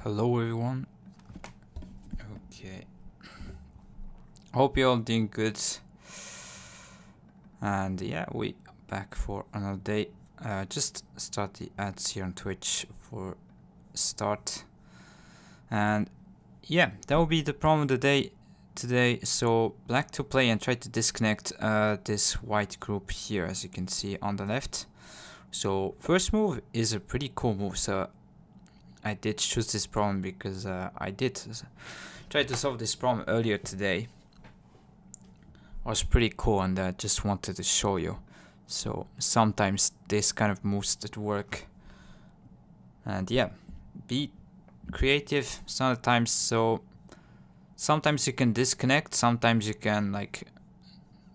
Hello everyone. Okay. Hope you're all doing good. And yeah, we back for another day. Just start the ads here on Twitch for start. And yeah, that will be the problem of the day today. So black to play and try to disconnect this white group here, as you can see on the left. So first move is a pretty cool move. So I did choose this problem because I did try to solve this problem earlier today. It was pretty cool and I just wanted to show you. So sometimes this kind of moves that work. And yeah, be creative sometimes. So sometimes you can disconnect, sometimes you can like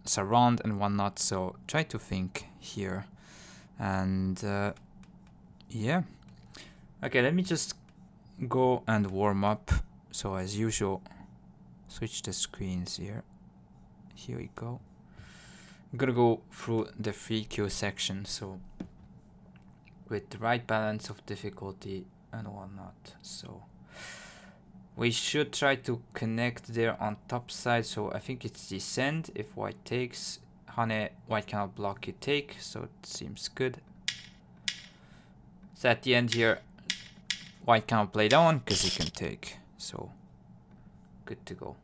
surround and whatnot. So try to think here. And yeah. Okay, let me just go and warm up. So as usual, switch the screens here. Here we go. I'm gonna go through the weiqi section, so with the right balance of difficulty and whatnot. So we should try to connect there on top side. So I think it's descend. If white takes, Hane, white cannot block you take, so it seems good. So at the end here, white cannot play down because he can take. So good to go.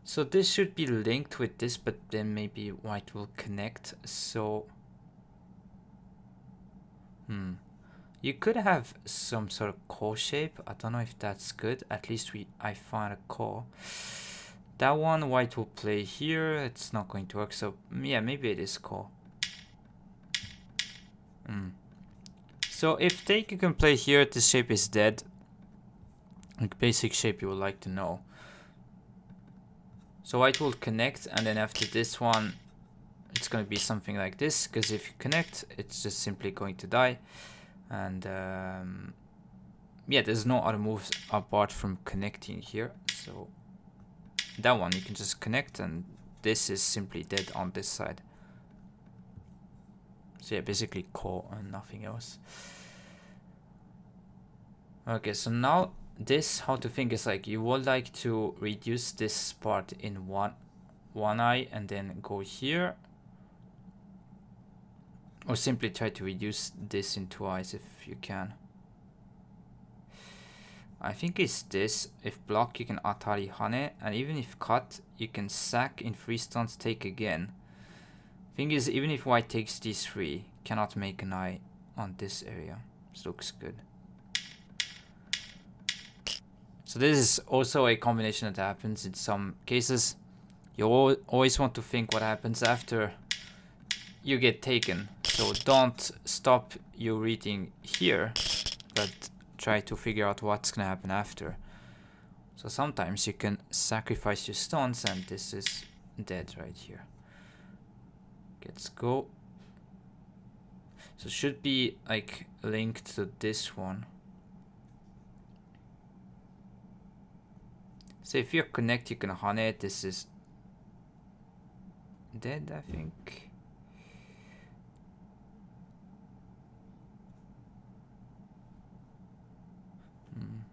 So this should be linked with this, but then maybe white will connect. So you could have some sort of core shape. I don't know if that's good. At least I found a core. That one white will play here. It's not going to work. So yeah, maybe it is core. So if take you can play here, this shape is dead. Like basic shape you would like to know. So white will connect, and then after this one, it's going to be something like this, because if you connect, it's just simply going to die. And yeah, there's no other moves apart from connecting here. So that one, you can just connect, and this is simply dead on this side. So yeah, basically core and nothing else. Okay, so now this, how to think is like, you would like to reduce this part in one eye and then go here, or simply try to reduce this in 2 eyes if you can. I think it's this. If block you can atari hane, and even if cut you can sack in 3 stuns, take again. Thing is, even if white takes these 3, cannot make an eye on this area. This looks good. So this is also a combination that happens in some cases. You always want to think what happens after you get taken. So don't stop your reading here, but try to figure out what's gonna happen after. So sometimes you can sacrifice your stones, and this is dead right here. Let's go. So it should be like linked to this one. So if you connect, you can hane. This is dead, I think.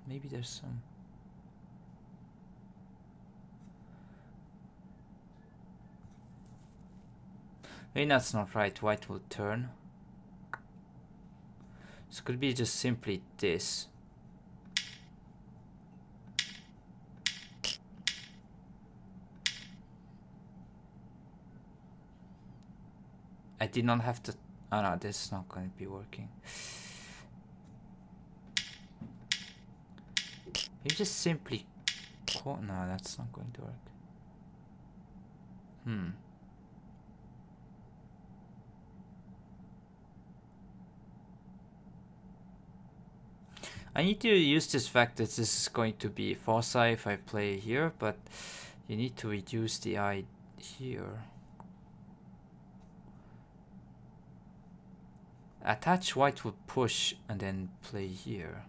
Maybe there's some. Maybe that's not right. White will turn. So it could be just simply this. I did not have to. Oh no, this is not going to be working. You just simply. Oh, no, that's not going to work. I need to use this fact that this is going to be foci if I play here, but you need to reduce the eye here. Attach white will push and then play here.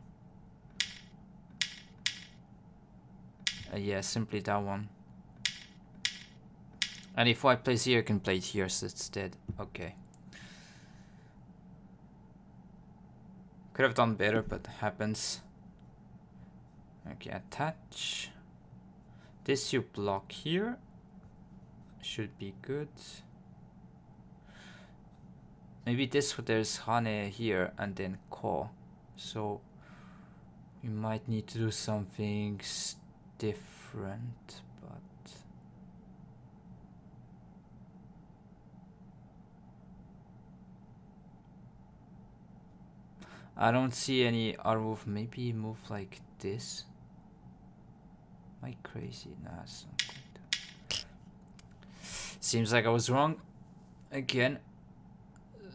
Yeah, simply that one. And if white plays here, I can play it here, so it's dead. Okay. Could have done better, but happens. Okay, attach. This you block here. Should be good. Maybe this, there's Hane here and then Ko. So we might need to do something different, but I don't see any other move. Maybe move like this. Am I crazy? Nah, it's not going to. Seems like I was wrong again.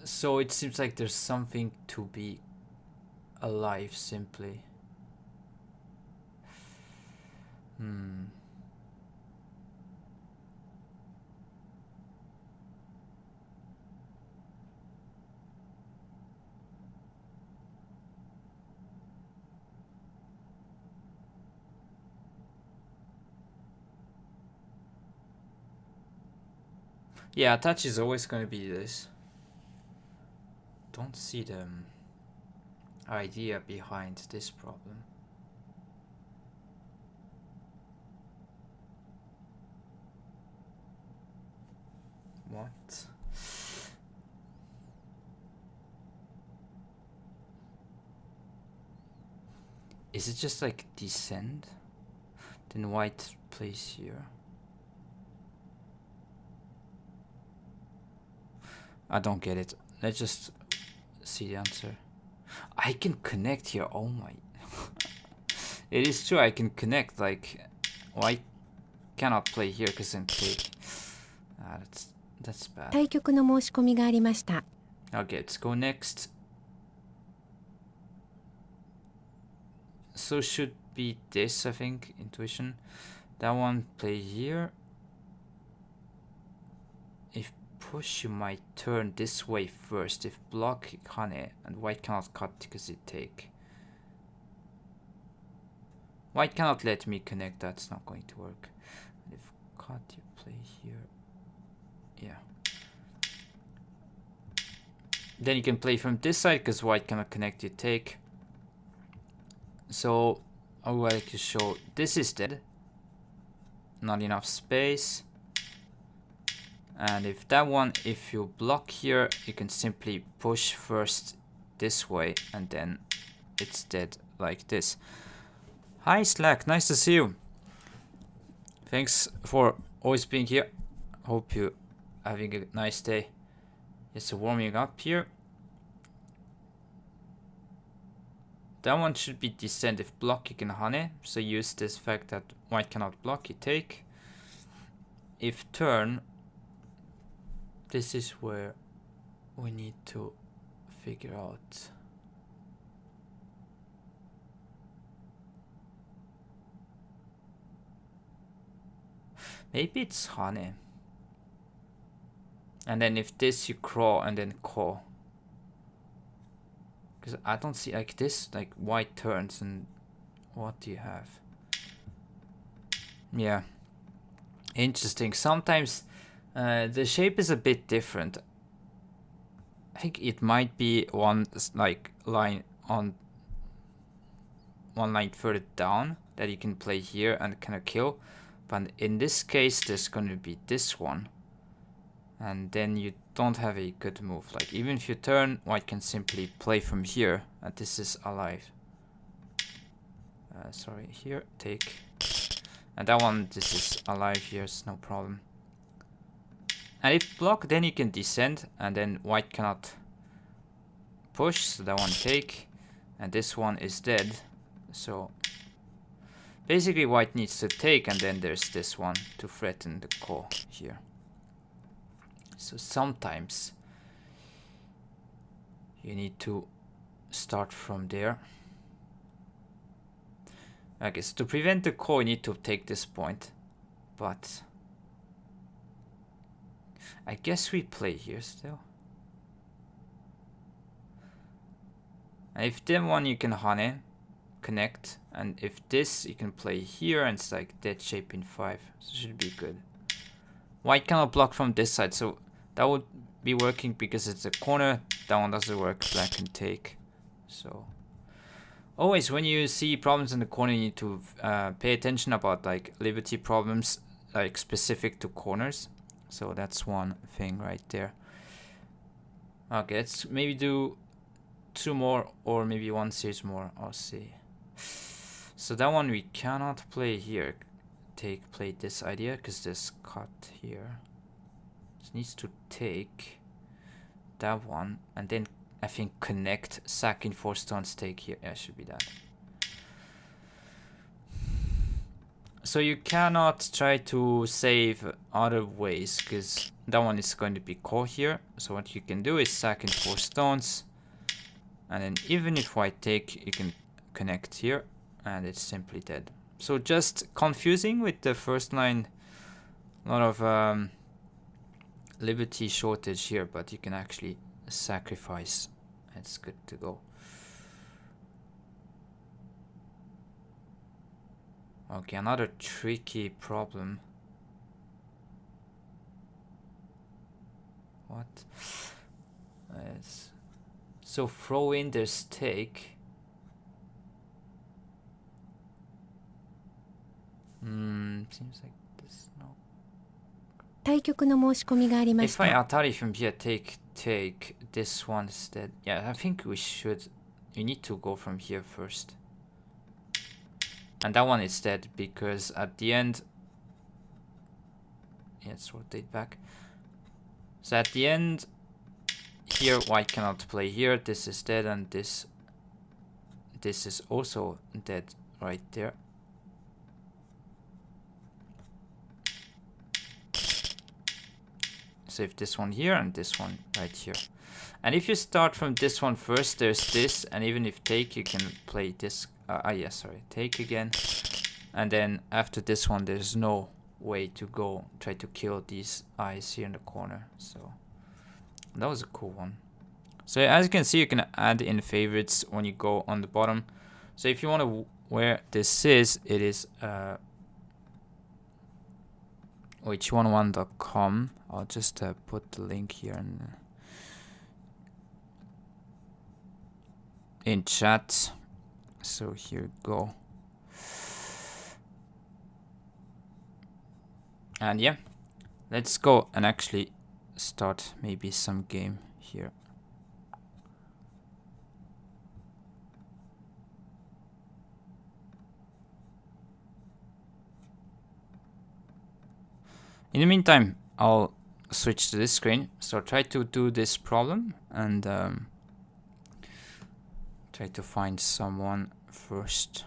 So it seems like there's something to be alive simply. Yeah, attach is always going to be this. Don't see the idea behind this problem. What? Is it just like descend? Then white plays here. I don't get it. Let's just see the answer. I can connect here. Oh my. It is true, I can connect. Like, white cannot play here because I'm take. That's bad. 対局の申し込みがありました。 Okay, let's go next. So should be this, I think, intuition. That one play here. If push, you might turn this way first. If block, Hane, and white cannot cut because it take. White cannot let me connect, that's not going to work. And if cut, you play here. Yeah. Then you can play from this side because white cannot connect, you take. So I would like to show this is dead. Not enough space. And if that one, if you block here, you can simply push first this way and then it's dead like this. Hi Slack, nice to see you. Thanks for always being here. Hope you having a nice day. Just warming up here. That one should be descend. If block, you can Hane. So use this fact that white cannot block, you take. If turn, this is where we need to figure out. Maybe it's Hane. And then if this, you crawl and then Ko. Because I don't see like this, like white turns and what do you have? Yeah. Interesting. Sometimes the shape is a bit different. I think it might be one like line on one line further down that you can play here and kind of kill. But in this case, there's going to be this one. And then you don't have a good move. Like even if you turn, white can simply play from here, and this is alive. Sorry, here, take. And that one, this is alive here, it's no problem. And if block, then you can descend, and then white cannot push, so that one take. And this one is dead, so basically white needs to take, and then there's this one to threaten the Ko here. So sometimes you need to start from there. Okay, so to prevent the Ko, you need to take this point. But I guess we play here still. And if then one you can Hane, connect. And if this, you can play here and it's like dead shape in 5. So it should be good. white cannot block from this side, so that would be working because it's a corner. That one doesn't work. Black can take. So always when you see problems in the corner, you need to pay attention about like liberty problems, like specific to corners. So that's one thing right there. Okay, let's maybe do 2 more or maybe 1 series more. I'll see. So that one we cannot play here. Play this idea because this cut here. This needs to take that one and then I think connect, sacking 4 stones, take here. Yeah, should be that. So you cannot try to save other ways because that one is going to be core here. So what you can do is sack in 4 stones, and then even if white take, you can connect here and it's simply dead. So just confusing with the first line. A lot of liberty shortage here, but you can actually sacrifice. It's good to go. Okay, another tricky problem. What? So throw in this take. Seems like this. No. 対局の申し込みがありまし If I た。 atari from here, take this one instead. Yeah, I think we should. You need to go from here first. And that one is dead because at the end. Yeah, let's rotate back. So at the end, here white cannot play here. This is dead, and this is also dead right there. Save this one here and this one right here. And if you start from this one first, there's this, and even if take, you can play this. Yeah, sorry, take again. And then after this one, there's no way to go try to kill these eyes here in the corner. So that was a cool one. So as you can see, you can add in favorites when you go on the bottom. So if you want to where this is, it is weiqi101.com. I'll just put the link here in chat. So here we go. And yeah, let's go and actually start maybe some game here. In the meantime, I'll switch to this screen. So try to do this problem and try to find someone first.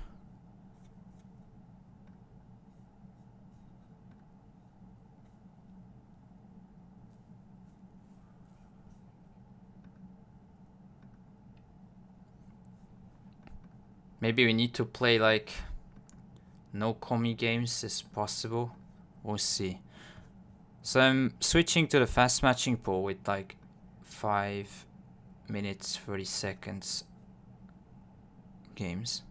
Maybe we need to play like no komi games is possible. We'll see. So I'm switching to the fast matching pool with like 5 minutes 30 seconds games.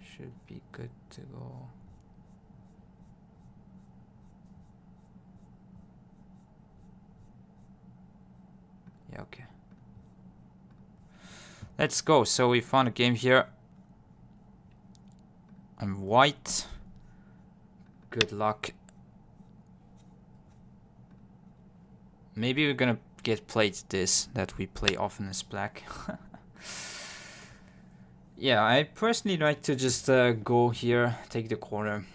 Should be good to go. Yeah, okay. Let's go. So we found a game here. I'm white. Good luck. Maybe we're gonna get played this that we play often as black. Yeah, I personally like to just go here, take the corner.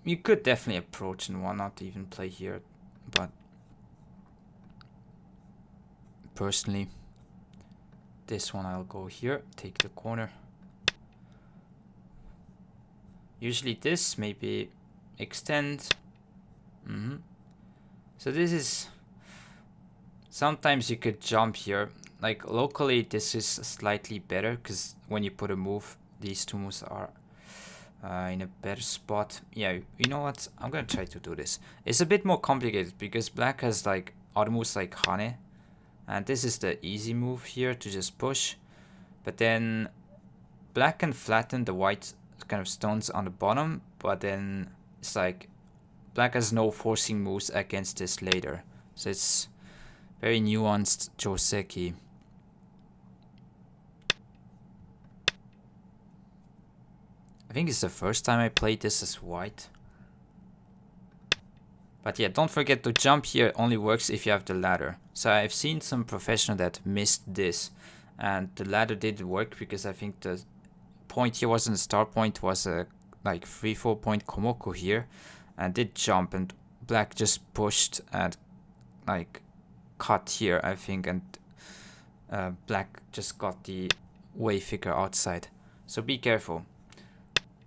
You could definitely approach and why not even play here, but personally, this one I'll go here, take the corner. Usually this, maybe extend. So this is, sometimes you could jump here. Like locally this is slightly better because when you put a move, these two moves are in a better spot. Yeah, you know what? I'm gonna try to do this. It's a bit more complicated because black has like other moves like Hane. And this is the easy move here to just push. But then black can flatten the white kind of stones on the bottom, but then it's like black has no forcing moves against this later. So it's very nuanced joseki. I think it's the first time I played this as white. But yeah, don't forget to jump here only works if you have the ladder. So I've seen some professional that missed this, and the ladder did work because I think the point here wasn't a start point, was a like 3-4 point komoko here, and did jump, and black just pushed and like cut here, I think, and black just got the way figure outside. So be careful.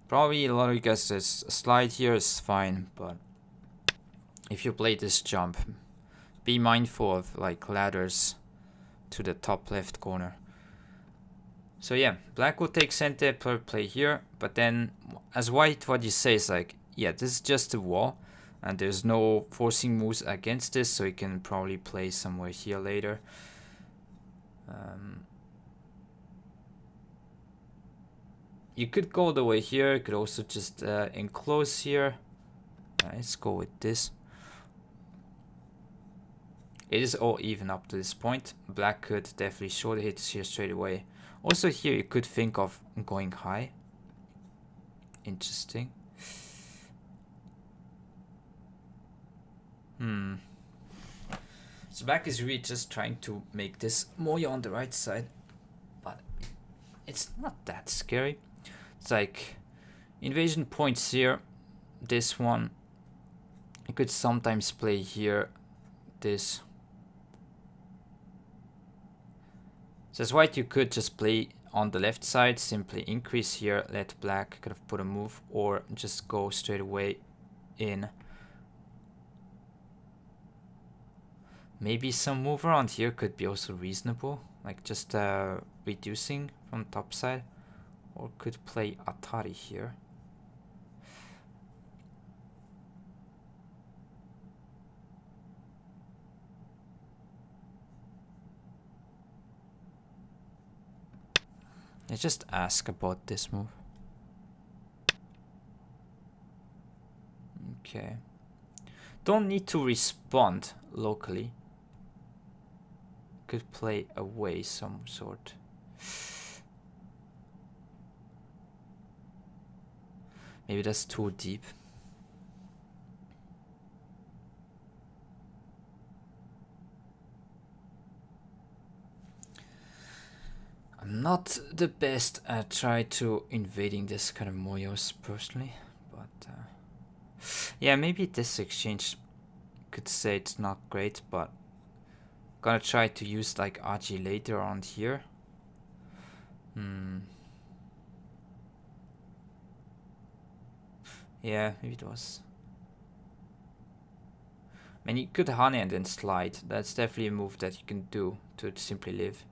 Probably a lot of you guys, this slide here is fine, but if you play this jump, be mindful of like ladders to the top left corner. So yeah, black will take center per play here, but then as white, what you say is like, yeah, this is just a wall, and there's no forcing moves against this, so you can probably play somewhere here later. You could go the way here, you could also just enclose here. Let's go with this. It is all even up to this point. Black could definitely show the hits here straight away. Also here you could think of going high. Interesting. So black is really just trying to make this moyo on the right side, but it's not that scary. It's like invasion points here. This one, you could sometimes play here. This. So as white, you could just play on the left side, simply increase here, let black kind of put a move, or just go straight away in. Maybe some move around here could be also reasonable, like just reducing from top side, or could play Atari here. Let's just ask about this move. Okay. Don't need to respond locally. Could play away some sort. Maybe that's too deep. I'm not the best at trying to invading this kind of moyos personally, but yeah, maybe this exchange could say it's not great, but gonna try to use like Aji later on here. Yeah, maybe it was. I mean, you could honey and then slide. That's definitely a move that you can do to simply live.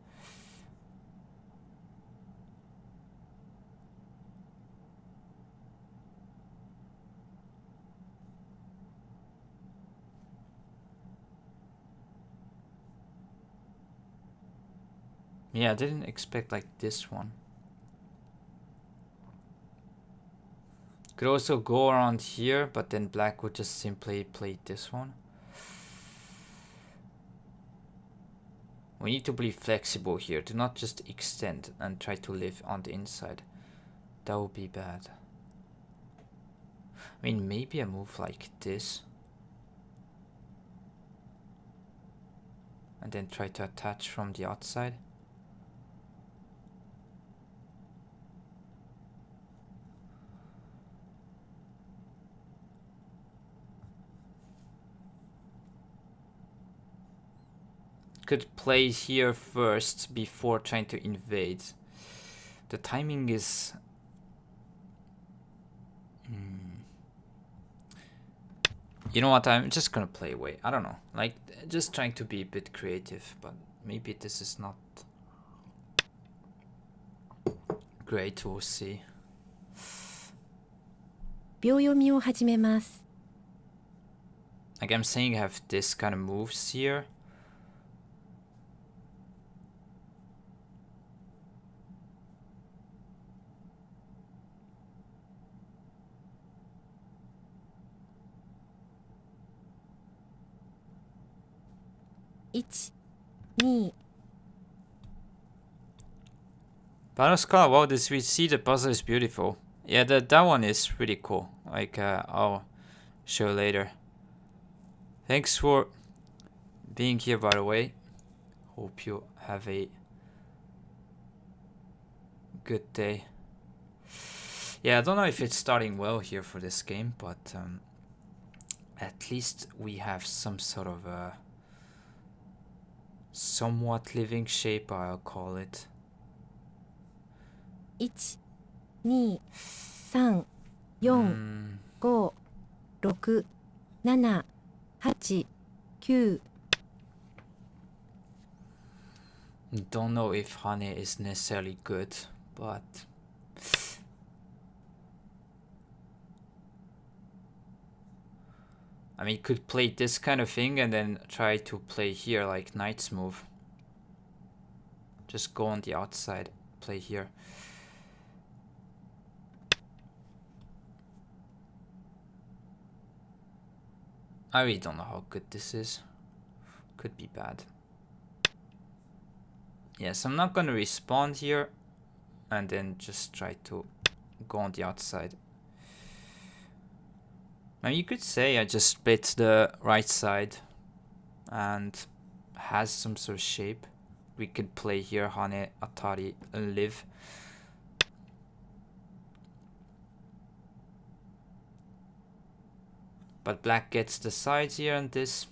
Yeah, I didn't expect like this one. Could also go around here, but then black would just simply play this one. We need to be flexible here. Do not just extend and try to live on the inside. That would be bad. I mean, maybe a move like this. And then try to attach from the outside. Could play here first before trying to invade. The timing is... You know what, I'm just gonna play away. I don't know, like just trying to be a bit creative, but maybe this is not great, we'll see. 秒読みを始めます。 Like I'm saying, I have this kind of moves here. 1、2、Baduk's color, wow, this we see the puzzle is beautiful. Yeah, that one is really cool. Like, I'll show later. Thanks for being here, by the way. Hope you have a good day. Yeah, I don't know if it's starting well here for this game, but at least we have some sort of a somewhat living shape, I'll call it. 1、2、3、4、5、6、7、8、9。 Don't know if honey is necessarily good, but I mean, could play this kind of thing and then try to play here like knight's move. Just go on the outside, play here. I really don't know how good this is. Could be bad. Yes, I'm not gonna respawn here and then just try to go on the outside. Now you could say I just split the right side and has some sort of shape. We could play here Hane, Atari, and live. But black gets the sides here and this.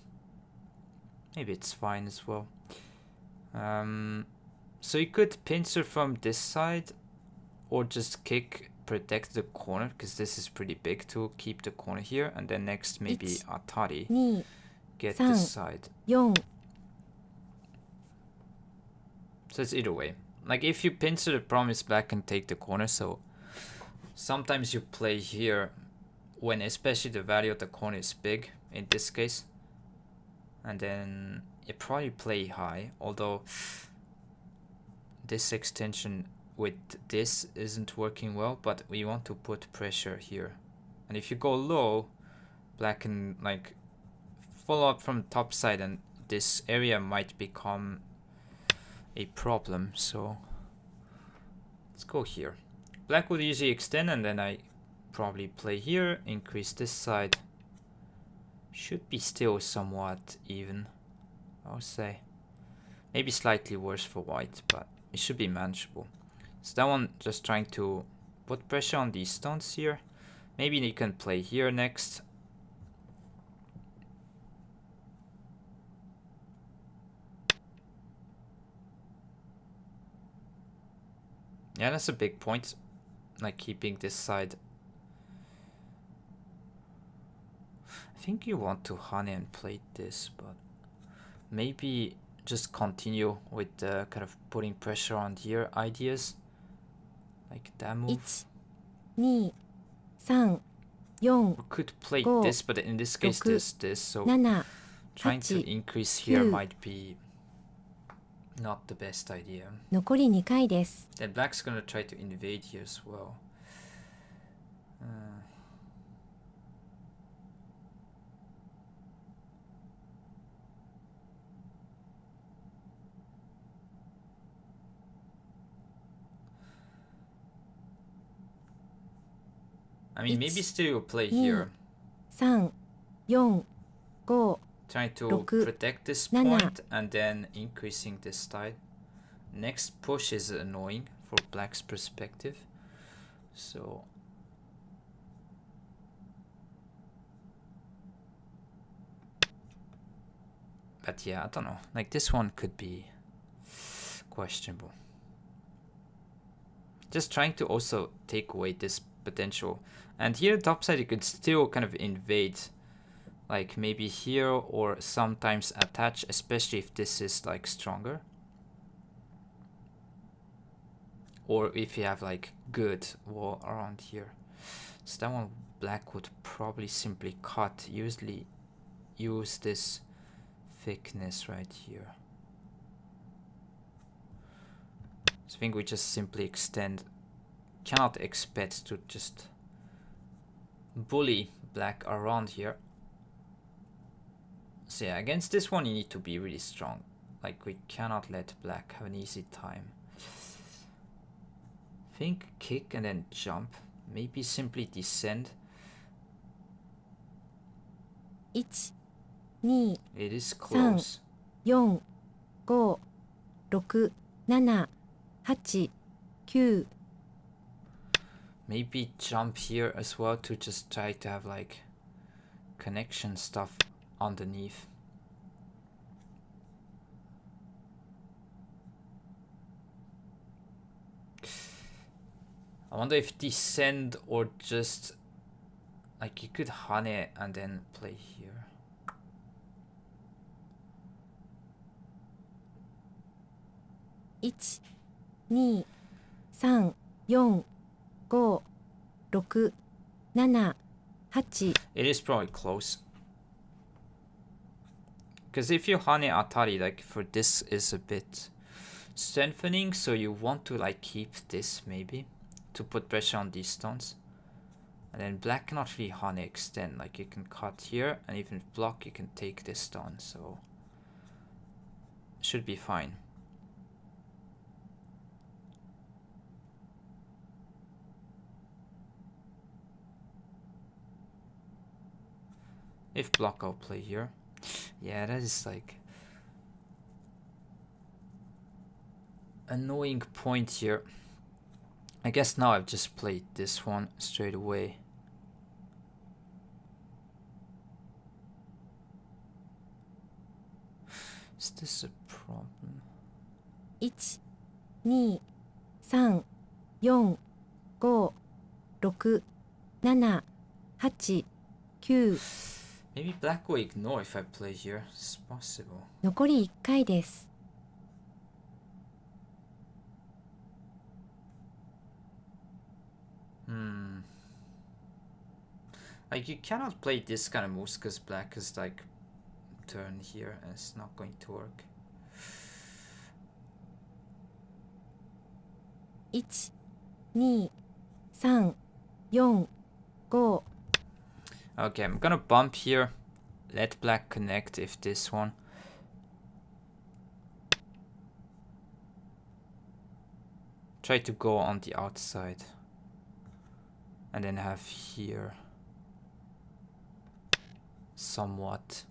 Maybe it's fine as well. So you could pincer from this side or just kick, protect the corner, because this is pretty big to keep the corner here. And then next maybe Atari, get this side. 4 So it's either way. Like if you pincer, the problem is black can take the corner. So sometimes you play here when especially the value of the corner is big, in this case. And then you probably play high, although this extension with this isn't working well, but we want to put pressure here. And if you go low, black can like follow up from top side and this area might become a problem. So let's go here. Black would usually extend and then I probably play here, increase this side. Should be still somewhat even, I would say. Maybe slightly worse for white, but it should be manageable. So that one just trying to put pressure on these stones here. Maybe you can play here next. Yeah, that's a big point. Like keeping this side. I think you want to honey and plate this, but maybe just continue with the kind of putting pressure on here ideas. Like that move. 1、2、3、4、We could play Go. this, but in this case this, so 7、trying to 8、 increase here 9 might be not the best idea. 残り2回です。 Then black's gonna try to invade here as well. I mean, maybe still play here. 3、4、5、 Trying to 6 protect this 7 point and then increasing this tide. Next push is annoying for black's perspective. So but yeah, I don't know. Like this one could be questionable. Just trying to also take away this potential. And here topside you could still kind of invade. Like maybe here or sometimes attach, especially if this is like stronger. Or if you have like good wall around here. So that one black would probably simply cut, usually use this thickness right here. So I think we just simply extend. Cannot expect to just bully black around here. So yeah, against this one you need to be really strong. Like, we cannot let black have an easy time. Think kick and then jump. Maybe simply descend. 1、2、 It is 3、 close. 4、5、6、7、8、9。 Maybe jump here as well to just try to have like connection stuff underneath. I wonder if descend or just like you could hane and then play here. One, 2、3、4、5、6、7、8。 It is probably close. Because if you hane atari, like for this is a bit strengthening, so you want to like keep this maybe to put pressure on these stones. And then black cannot really hane extend, like you can cut here and even block you can take this stone, so should be fine. If block, I'll play here. Yeah, that is like annoying point here. I guess now I've just played this one straight away. Is this a problem? 1、2、3、4、5、6、7、8、9。 Maybe black will ignore if I play here. It's possible. 残り1回です。Like you cannot play this kind of moves because black is like turn here and it's not going to work. 1、2、3、4、5。 Okay, I'm gonna bump here. Let black connect if this one. Try to go on the outside. And then have here. Somewhat.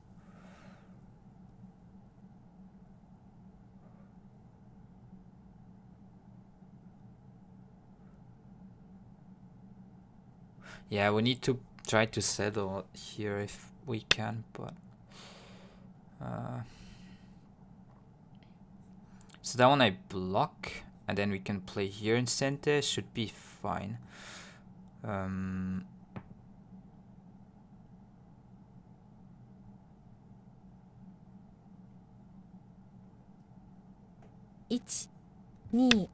Yeah, we need to try to settle here if we can, but so that one I block and then we can play here in center, should be fine. 1、2。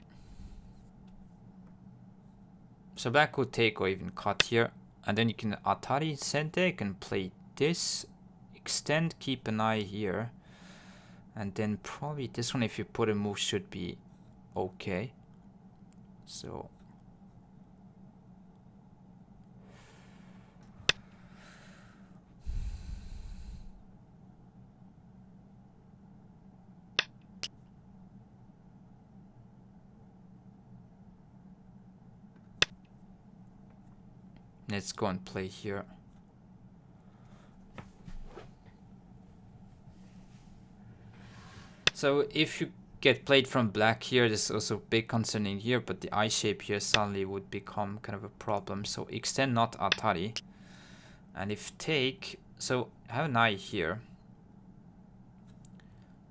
So black will take or even cut here, and then you can atari center, you can play this, extend, keep an eye here, and then probably this one if you put a move should be okay. So let's go and play here. So if you get played from black here, there's also big concern in here, but the eye shape here suddenly would become kind of a problem. So extend, not atari. And if take, so have an eye here.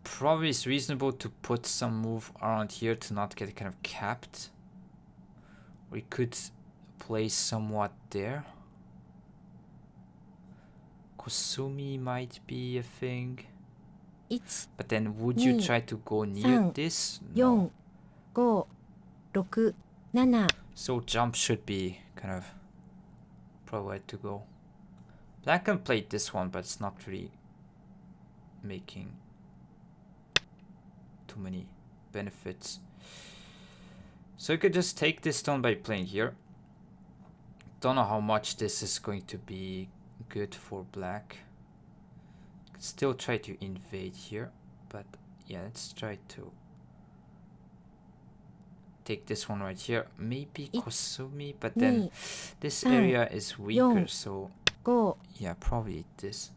Probably it's reasonable to put some move around here to not get kind of capped. We could place somewhat there. Kosumi might be a thing. 1、 But then would you try to go near this? 4、5、6、7。 So jump should be kind of probably where to go. Black can play this one, but it's not really making too many benefits. So you could just take this stone by playing here. Don't know how much this is going to be good for black. still try to invade here, but yeah, let's try to take this one right here. Maybe Kosumi, but then this area is weaker, so yeah, probably this.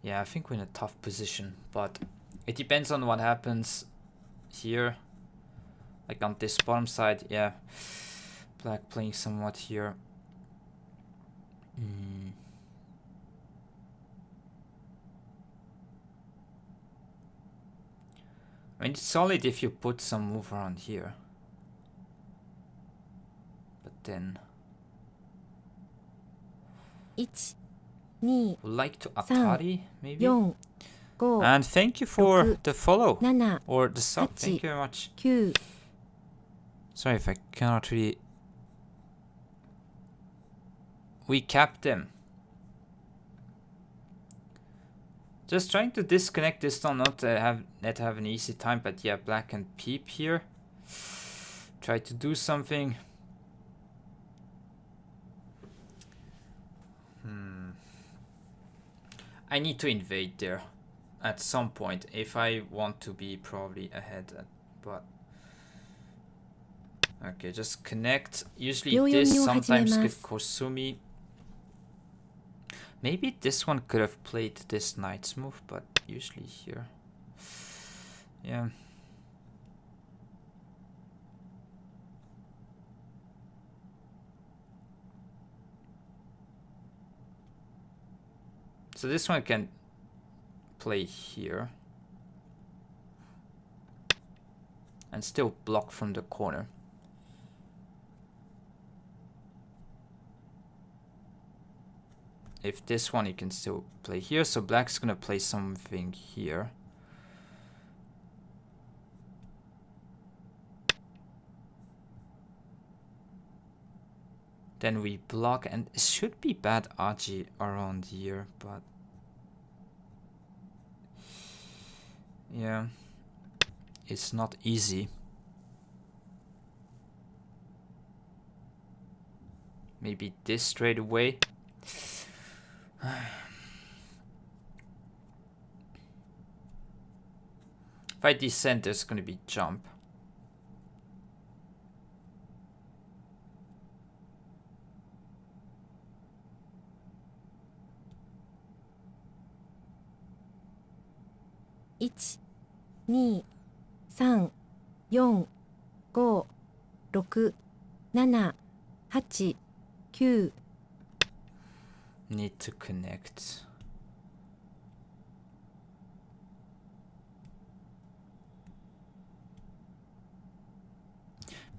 Yeah, I think we're in a tough position, but it depends on what happens here. Like on this bottom side, yeah. Black playing somewhat here. I mean, it's solid if you put some move around here. But then... would like to Atari, maybe? And thank you for the follow. Or the sub. Thank you very much. Sorry if I cannot really... We capped them. Just trying to disconnect this one, not have an easy time, but yeah, black can peep here. Try to do something. I need to invade there at some point if I want to be probably ahead, but okay, just connect. Usually this sometimes get Kosumi. Maybe this one could have played this knight's move, but usually here. Yeah. So this one can play here. And still block from the corner. If this one, you can still play here. So black's gonna play something here. Then we block, and it should be bad Aji around here, but yeah, it's not easy. Maybe this straight away. If I descend, there's gonna be jump. One, 2, 3, 4, 5, 6, 7, 8, 9. Need to connect.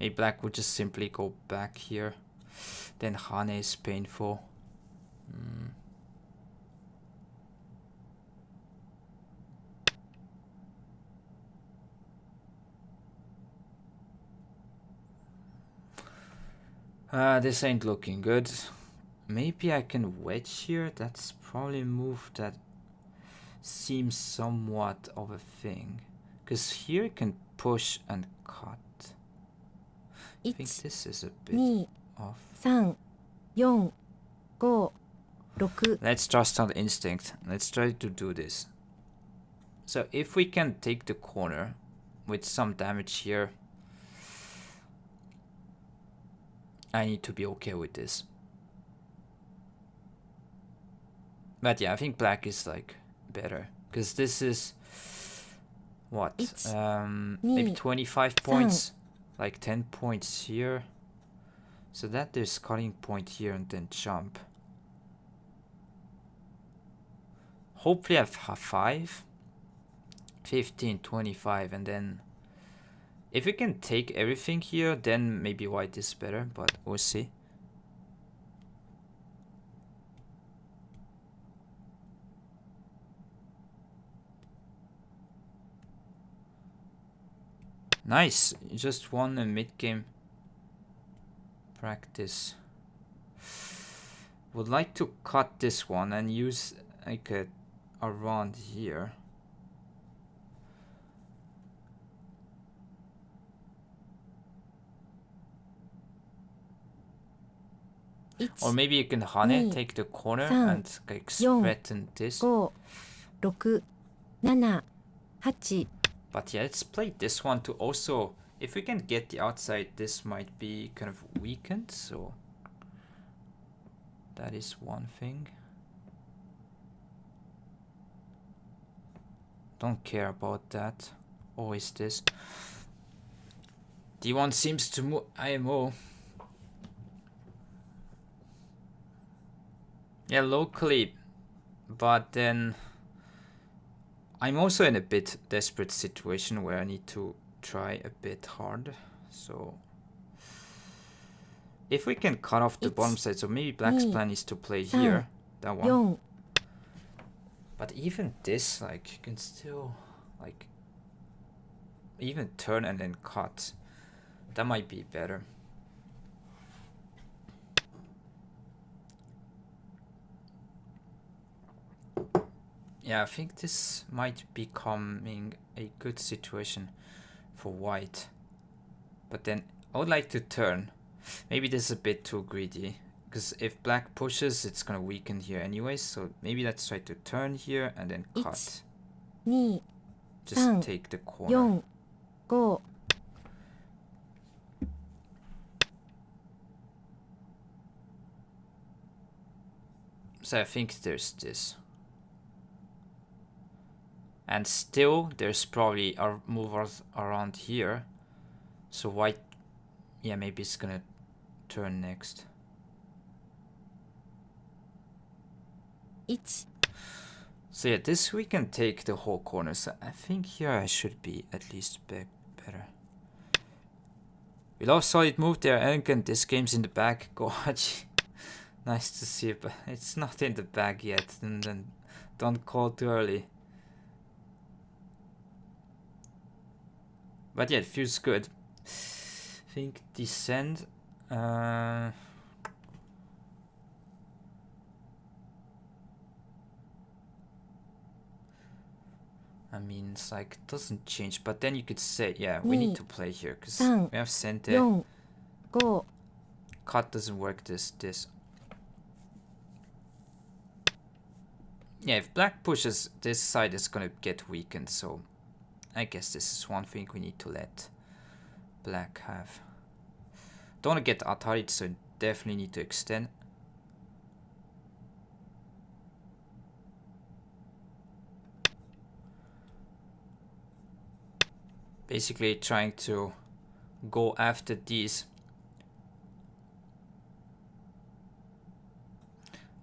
Maybe black would just simply go back here. Then Hane is painful. This ain't looking good. Maybe I can wedge here. That's probably a move that seems somewhat of a thing. Because here you can push and cut. I think this is a bit off. 3, 4, 5, 6. Let's trust on instinct. Let's try to do this. So if we can take the corner with some damage here, I need to be okay with this. But yeah, I think black is like better. Because this is what? Maybe 25 points. Like 10 points here. So that there's cutting point here and then jump. Hopefully I have 5. 15, 25, and then if we can take everything here, then maybe white is better, but we'll see. Nice, you just won a mid-game practice. Would like to cut this one and use like a around here. Or maybe you can hane, take the corner and like threaten this. 5、6、7、8。 But yeah, let's play this one to also, if we can get the outside, this might be kind of weakened, so that is one thing. Don't care about that. Always this. D1 seems to move IMO. Yeah, locally, but then I'm also in a bit desperate situation where I need to try a bit hard. So if we can cut off the bottom side, so maybe Black's plan is to play here, that one. But even this, like, you can still, like, even turn and then cut. That might be better. Yeah, I think this might be becoming a good situation for white. But then I would like to turn. Maybe this is a bit too greedy. Because if black pushes, it's gonna weaken here anyways. So maybe let's try to turn here and then cut. 2、Just 3、 take the corner. 4、5。 So I think there's this. And still, there's probably a move around here. So white, yeah, maybe it's gonna turn next. 1、 So yeah, this we can take the whole corner. So I think here I should be at least better. We love solid move there, elegant. This game's in the bag. Go Haji. Nice to see it, but it's not in the bag yet. And then don't call too early. But yeah, it feels good. I think descend. I mean, it's like, doesn't change. But then you could say, yeah, we need to play here. Because we have center. 4、5。 Cut doesn't work this. Yeah, if black pushes, this side is gonna get weakened, so I guess this is one thing we need to let black have. Don't wanna get Atarit, so definitely need to extend. Basically trying to go after these.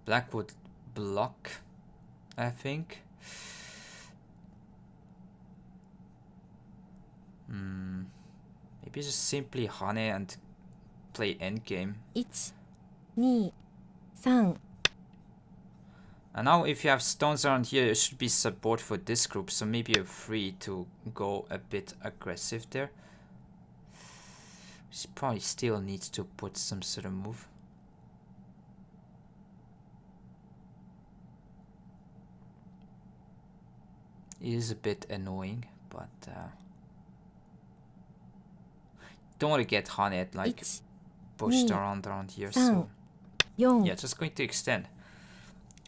Black would block, I think. Maybe just simply hane and play endgame. 1、2、3。 And now if you have stones around here, it should be support for this group, so maybe you're free to go a bit aggressive there. She probably still needs to put some sort of move. It is a bit annoying, but don't want to get hane like pushed around here. So yeah, just going to extend.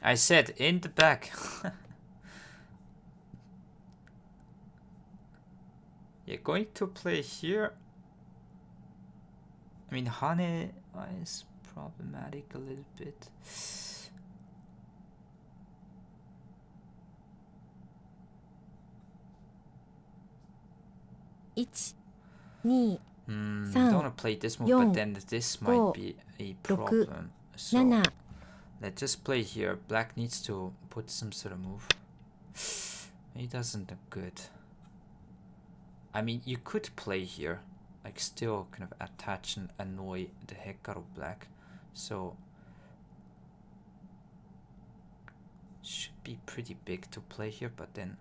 I said in the back. Yeah, going to play here. I mean, hane is problematic a little bit. 1、2、 don't want to play this move, but then this might be a problem. So 7。 let's just play here. Black needs to put some sort of move. He doesn't look good. I mean, you could play here, like still kind of attach and annoy the heck out of black. So should be pretty big to play here, but then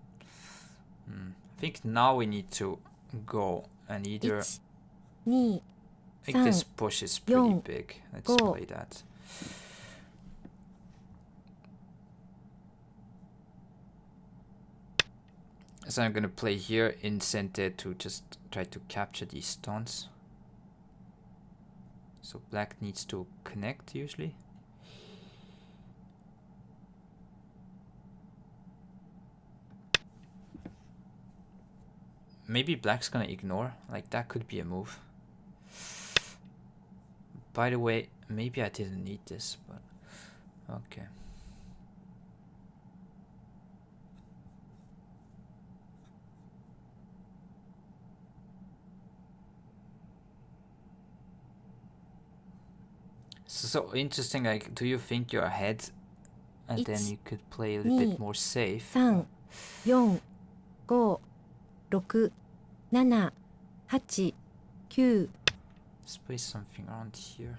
I think now we need to go and either 1、2、 I think this push is pretty big. Let's play that. So I'm gonna play here in center to just try to capture these stones. So black needs to connect usually. Maybe black's gonna ignore, like that could be a move. By the way, maybe I didn't need this, but okay. So interesting, like, do you think you're ahead and then you could play a little bit more safe? 3、4、5、6、7、8、9。 Let's play something around here.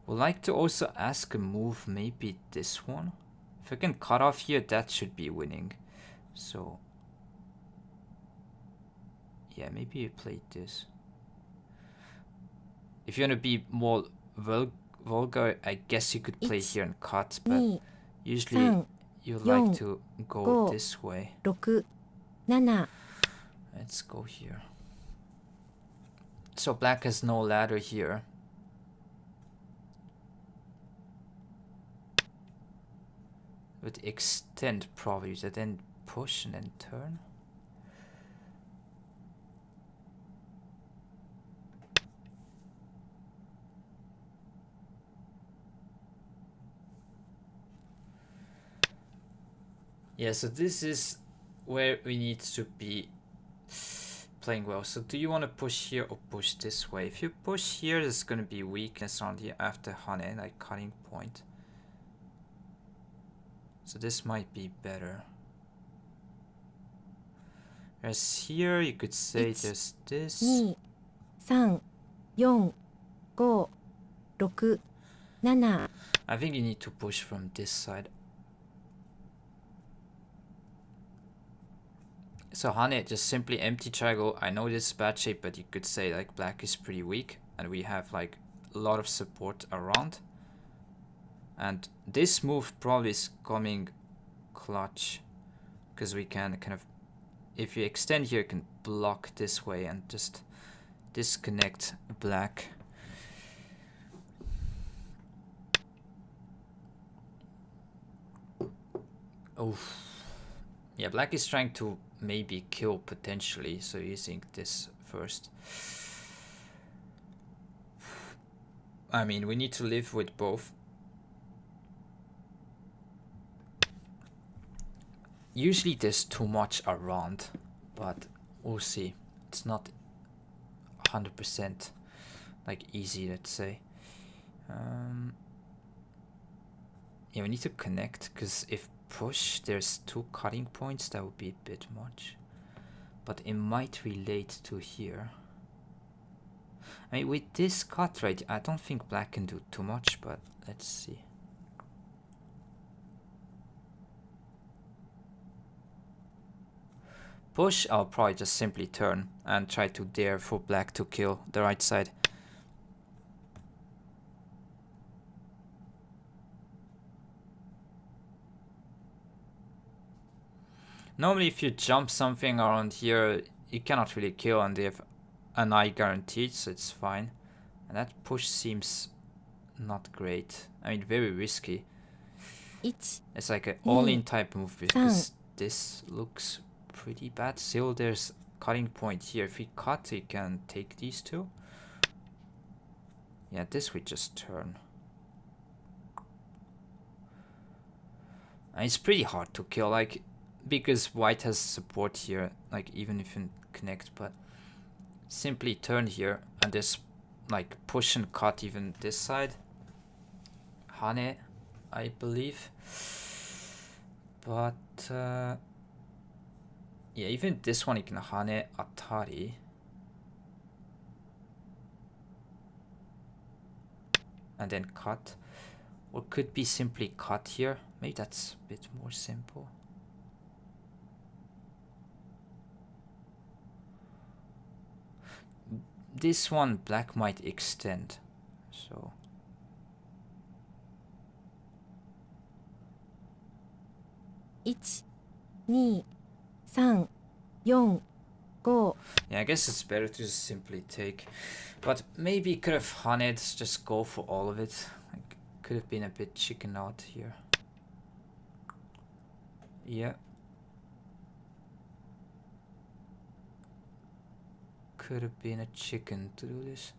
Would like to also ask a move, maybe this one. If I can cut off here, that should be winning. So yeah, maybe you play this. If you want to be more vulgar, I guess you could play here and cut, but usually you like to go this way. 6、7。 Let's go here. So black has no ladder here. Would extend probably, so then push and then turn. Yeah, so this is where we need to be playing well. So do you want to push here or push this way? If you push here, there's going to be weakness on here after Hane, like cutting point. So this might be better. Whereas here, you could say there's this. 2、3、4、5、6、7。 I think you need to push from this side. So Hane, just simply empty triangle. I know this is bad shape, but you could say like black is pretty weak and we have like a lot of support around. And this move probably is coming clutch because we can kind of, if you extend here, you can block this way and just disconnect black. Oh, yeah, black is trying to maybe kill potentially, so using this first. I mean, we need to live with both. Usually there's too much around, but we'll see. It's not 100% like easy, let's say. Yeah, we need to connect, because if push, there's 2 cutting points, that would be a bit much. But it might relate to here. I mean, with this cut right, I don't think black can do too much, but let's see. Push, I'll probably just simply turn and try to dare for black to kill the right side. Normally if you jump something around here, you cannot really kill and they have an eye guaranteed, so it's fine. And that push seems not great. I mean, very risky. It's like an all-in type move because this looks pretty bad. Still, there's cutting point here. If we cut, we can take these 2. Yeah, this we just turn. And it's pretty hard to kill, like, because white has support here, like even if you connect, but simply turn here and just like push and cut even this side. Hane, I believe. But yeah, even this one you can Hane Atari. And then cut. Or could be simply cut here. Maybe that's a bit more simple. this one black might extend. So 1、2、3、4、5、 yeah, I guess it's better to just simply take. But maybe could have hunted, just go for all of it. Like, could have been a bit chicken out here. Yeah. Could have been a chicken to do this.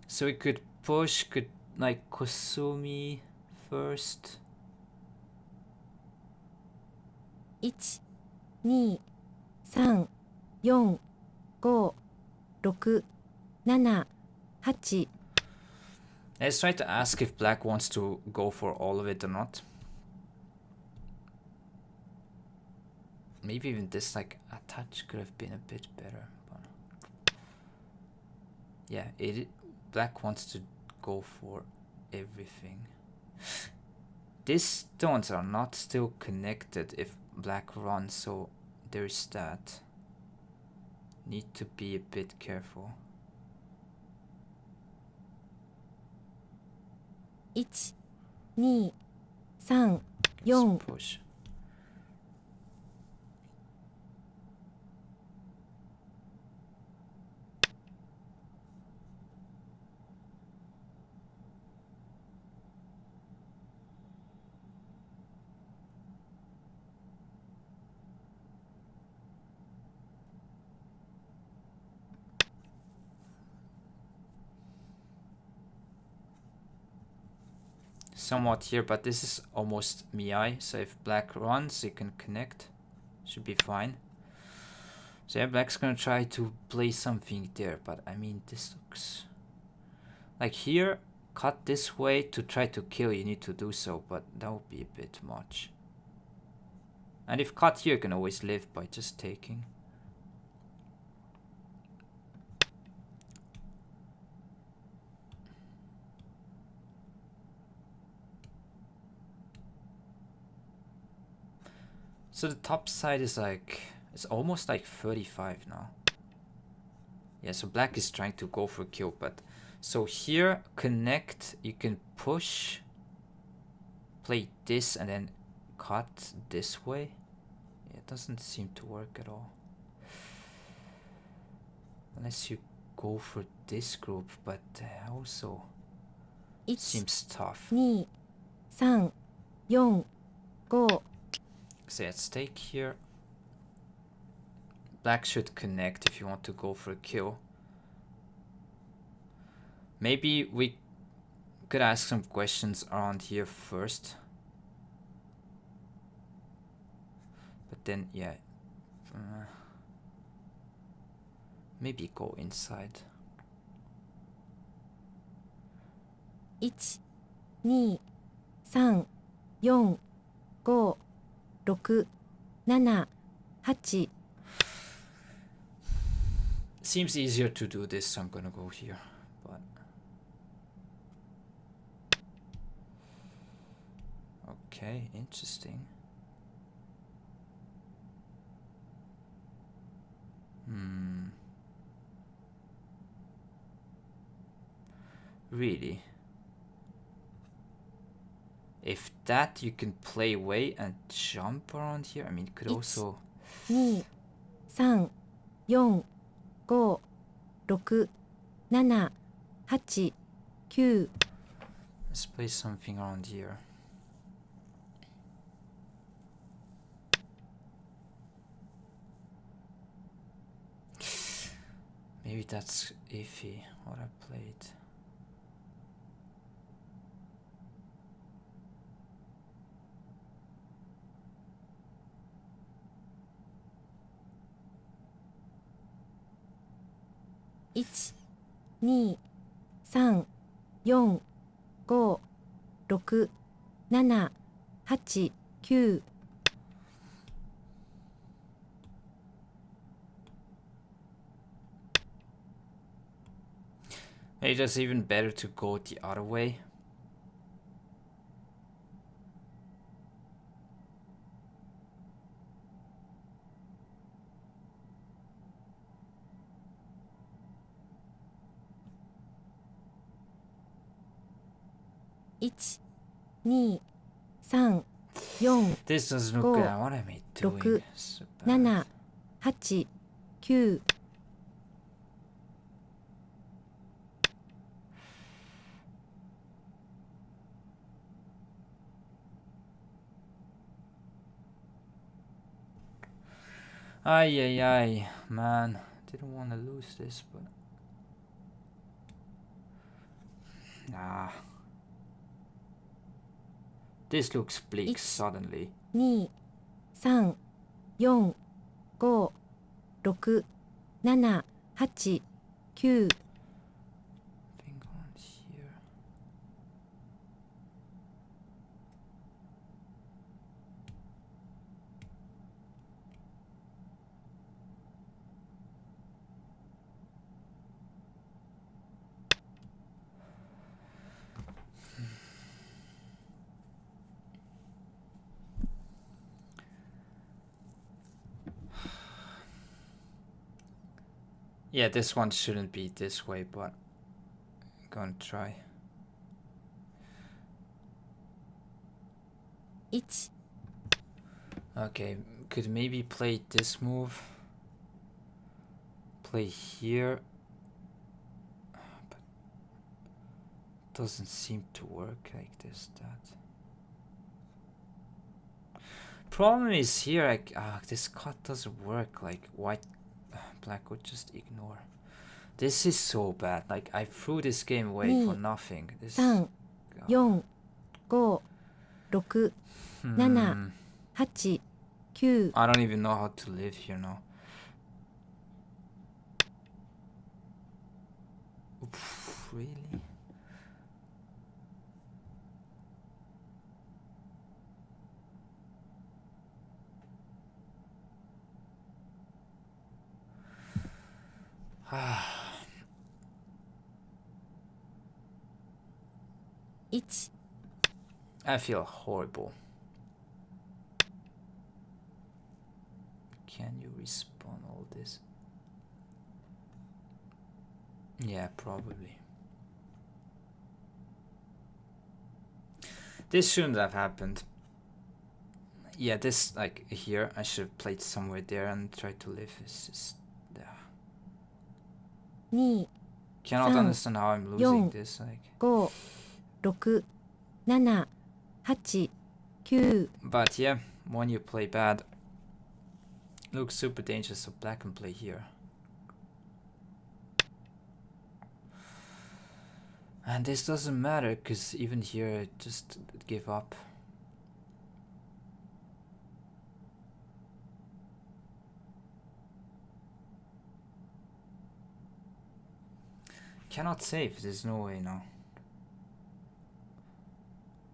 So we could push, could like Kosumi first. 1、2、3、4、5、6、7、8。 Let's try to ask if black wants to go for all of it or not. Maybe even this like a touch could have been a bit better. But yeah, black wants to go for everything. These stones are not still connected if black runs, so there's that. Need to be a bit careful. 1、2、3、4。 Let's push. Somewhat here, but this is almost Miai, so if black runs, you can connect. Should be fine. So yeah, black's gonna try to play something there, but I mean, this looks... Like here, cut this way to try to kill, you need to do so, but that would be a bit much. And if cut here, you can always live by just taking. So the top side is like, it's almost like 35 now. Yeah, so black is trying to go for kill, but so here connect, you can push, play this and then cut this way. Yeah, it doesn't seem to work at all. Unless you go for this group, but also seems tough. 1、2、3、4、5。 So let's take here. Black should connect if you want to go for a kill. Maybe we could ask some questions around here first. But then, yeah. Maybe go inside. 1、2、3、4、5、6、7、8。 Seems easier to do this, so I'm gonna go here. But okay, interesting. Really? If that you can play away and jump around here, I mean, you could also 2、3、4、5、6、7、8、9。 let's play something around here. Maybe that's iffy what I played.1、2、3、4、5、6、7、8、9。 Maybe it's even better to go the other way. 1、2、3、4、 This doesn't look good. What am I doing? 6、 So 7、 bad. 8、9、 Ay, ay, ay, man. Didn't want to lose this, but nah. This looks bleak It's- suddenly. 2、3、4、5、6、7、8、9、 Finger on here. Yeah, this one shouldn't be this way, but I'm gonna try. 1、 Okay, could maybe play this move. Play here. But doesn't seem to work like this, that. Problem is here, like, this cut doesn't work. Like, white, black would just ignore. This is so bad. Like, I threw this game away for nothing. This. 3、4、5、6、7、8、9、 I don't even know how to live here now. Oof, really? Ah. 1、 I feel horrible. Can you respawn all this? Yeah, probably. This shouldn't have happened. Yeah, this, like, here, I should have played somewhere there and tried to live. It's just... 2、 Cannot 3、 understand how I'm losing 4、 this, like... 5、6、7、8、9、 But yeah, when you play bad, looks super dangerous, so black can play here. And this doesn't matter, because even here, I just give up. Cannot save, there's no way now.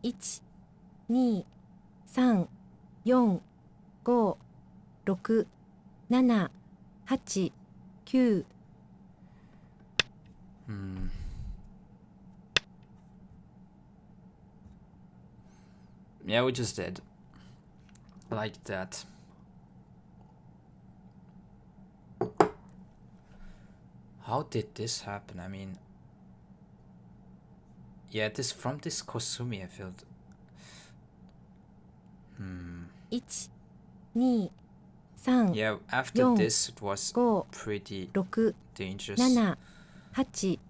1、2、3、4、5、6、7、8、9、 Yeah, we just did. Like that. How did this happen? I mean... Yeah, this from this Kosumi I felt... 1、2、3、 Yeah, after 4、 this it was 5、 pretty 6、 dangerous. 7、8、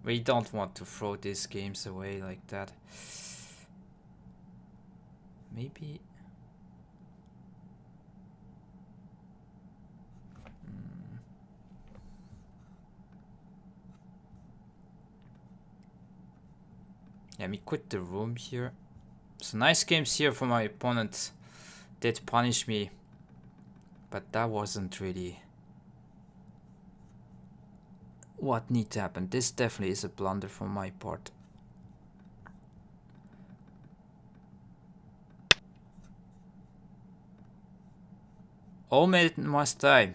We don't want to throw these games away like that. Maybe... Let me quit the room here. So nice games here for my opponent. Did punish me. But that wasn't really what need to happen. This definitely is a blunder from my part. All men must die.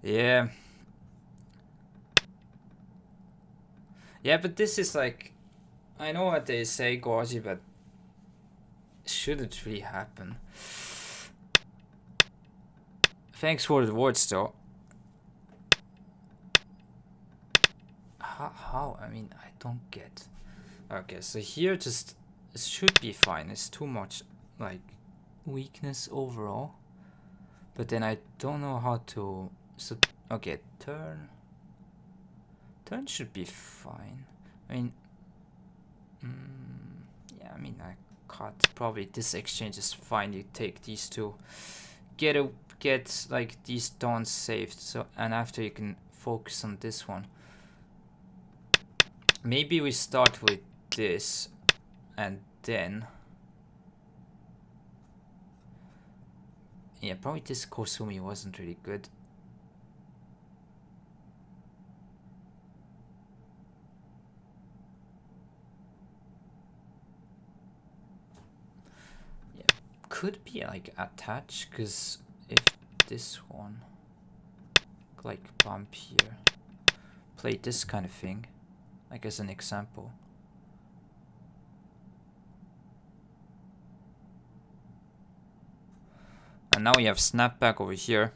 Yeah. Yeah, but this is like... I know what they say, Gorgie, but... shouldn't really happen. Thanks for the words, though. how? I mean, I don't get. Okay, so here just it should be fine. It's too much like weakness overall. But then I don't know how to. So okay, turn should be fine. I mean, yeah. I mean, I cut. Probably this exchange is fine. You take these two, get like these dawns saved. So and after you can focus on this one. Maybe we start with this, and then. Yeah, probably this Kosumi wasn't really good. Yeah, could be like attach, because if this one, like bump here, play this kind of thing, like as an example. And now we have snapback over here.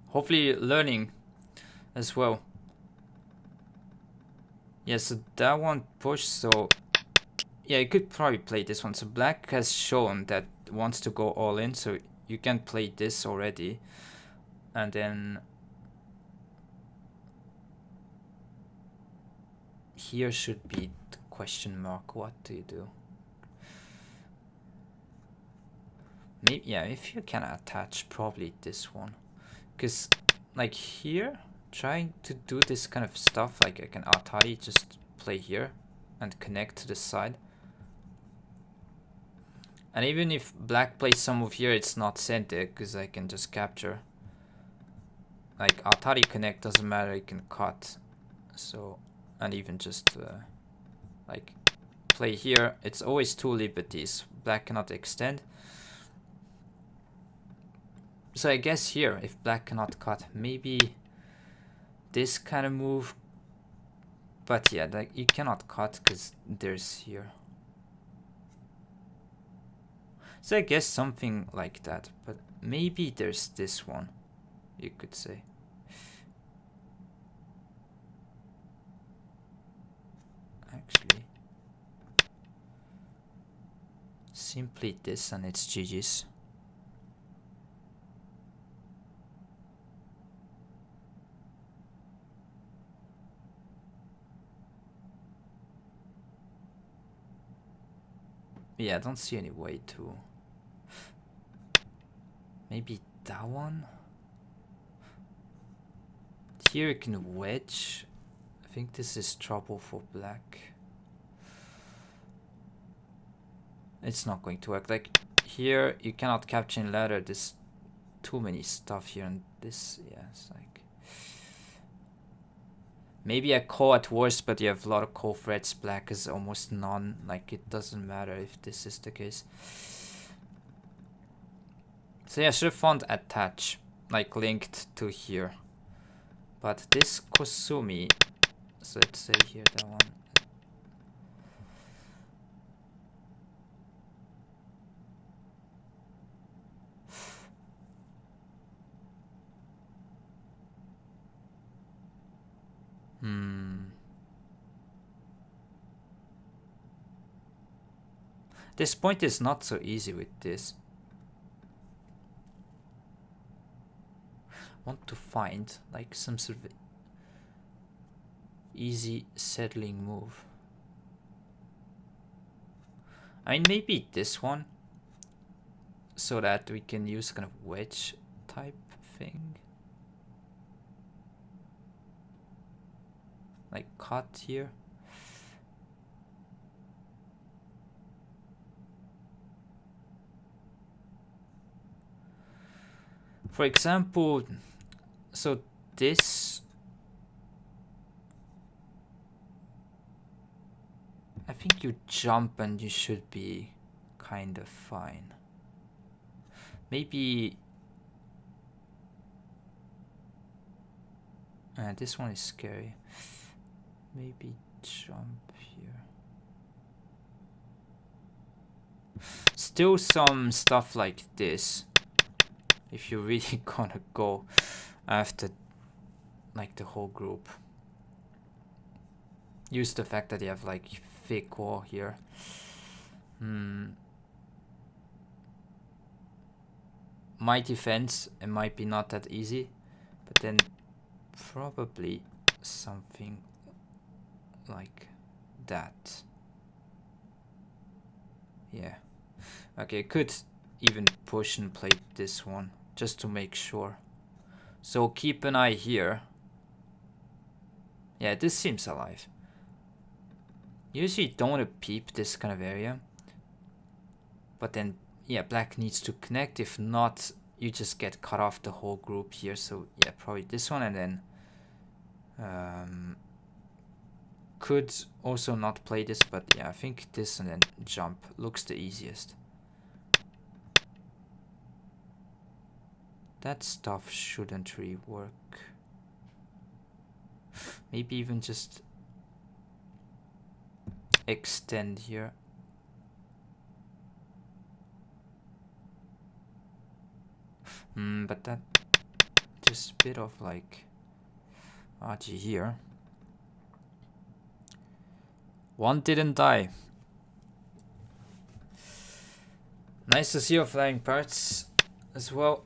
Hopefully learning as well. Yeah, so that one pushed, so yeah, you could probably play this one. So black has shown that wants to go all in, so you can play this already. And then here should be the question mark. What do you do? Maybe, yeah, if you can attach, probably this one. Because, like here, trying to do this kind of stuff, like I can Atari just play here and connect to the side. And even if black plays some move here, it's not center, because I can just capture. Like Atari connect doesn't matter, you can cut. So, and even just like play here, it's always two liberties. Black cannot extend. So I guess here, if black cannot cut, maybe this kind of move. But yeah, like you cannot cut because there's here. So I guess something like that. But maybe there's this one, you could say. Actually, simply this and it's GG's. Yeah, I don't see any way to. Maybe that one? Here you can wedge. I think this is trouble for black. It's not going to work. Like here you cannot capture in ladder. There's too many stuff here, and this, yeah, it's like. Maybe a call at worst, but you have a lot of call threats. Black is almost none. Like it doesn't matter if this is the case. So yeah, I should have found attach, like linked to here. But this Kosumi, so let's say here that one. This point is not so easy with this. Want to find like some sort of easy settling move. I mean, maybe this one, so that we can use kind of wedge type thing. Like cut here. For example, so this, I think you jump and you should be kind of fine. Maybe this one is scary. Maybe jump here. Still some stuff like this. If you're really gonna go after like the whole group. use the fact that you have like thick wall here. My defense, it might be not that easy, but then probably something like that. Yeah. Okay, could even push and play this one just to make sure. So keep an eye here. Yeah, this seems alive. Usually don't want to peep this kind of area. But then, yeah, black needs to connect. If not, you just get cut off the whole group here. So yeah, probably this one, and then could also not play this, but yeah, I think this and then jump looks the easiest. That stuff shouldn't really work. Maybe even just extend here. But that just a bit of like RG here. One didn't die. Nice to see your flying parts as well.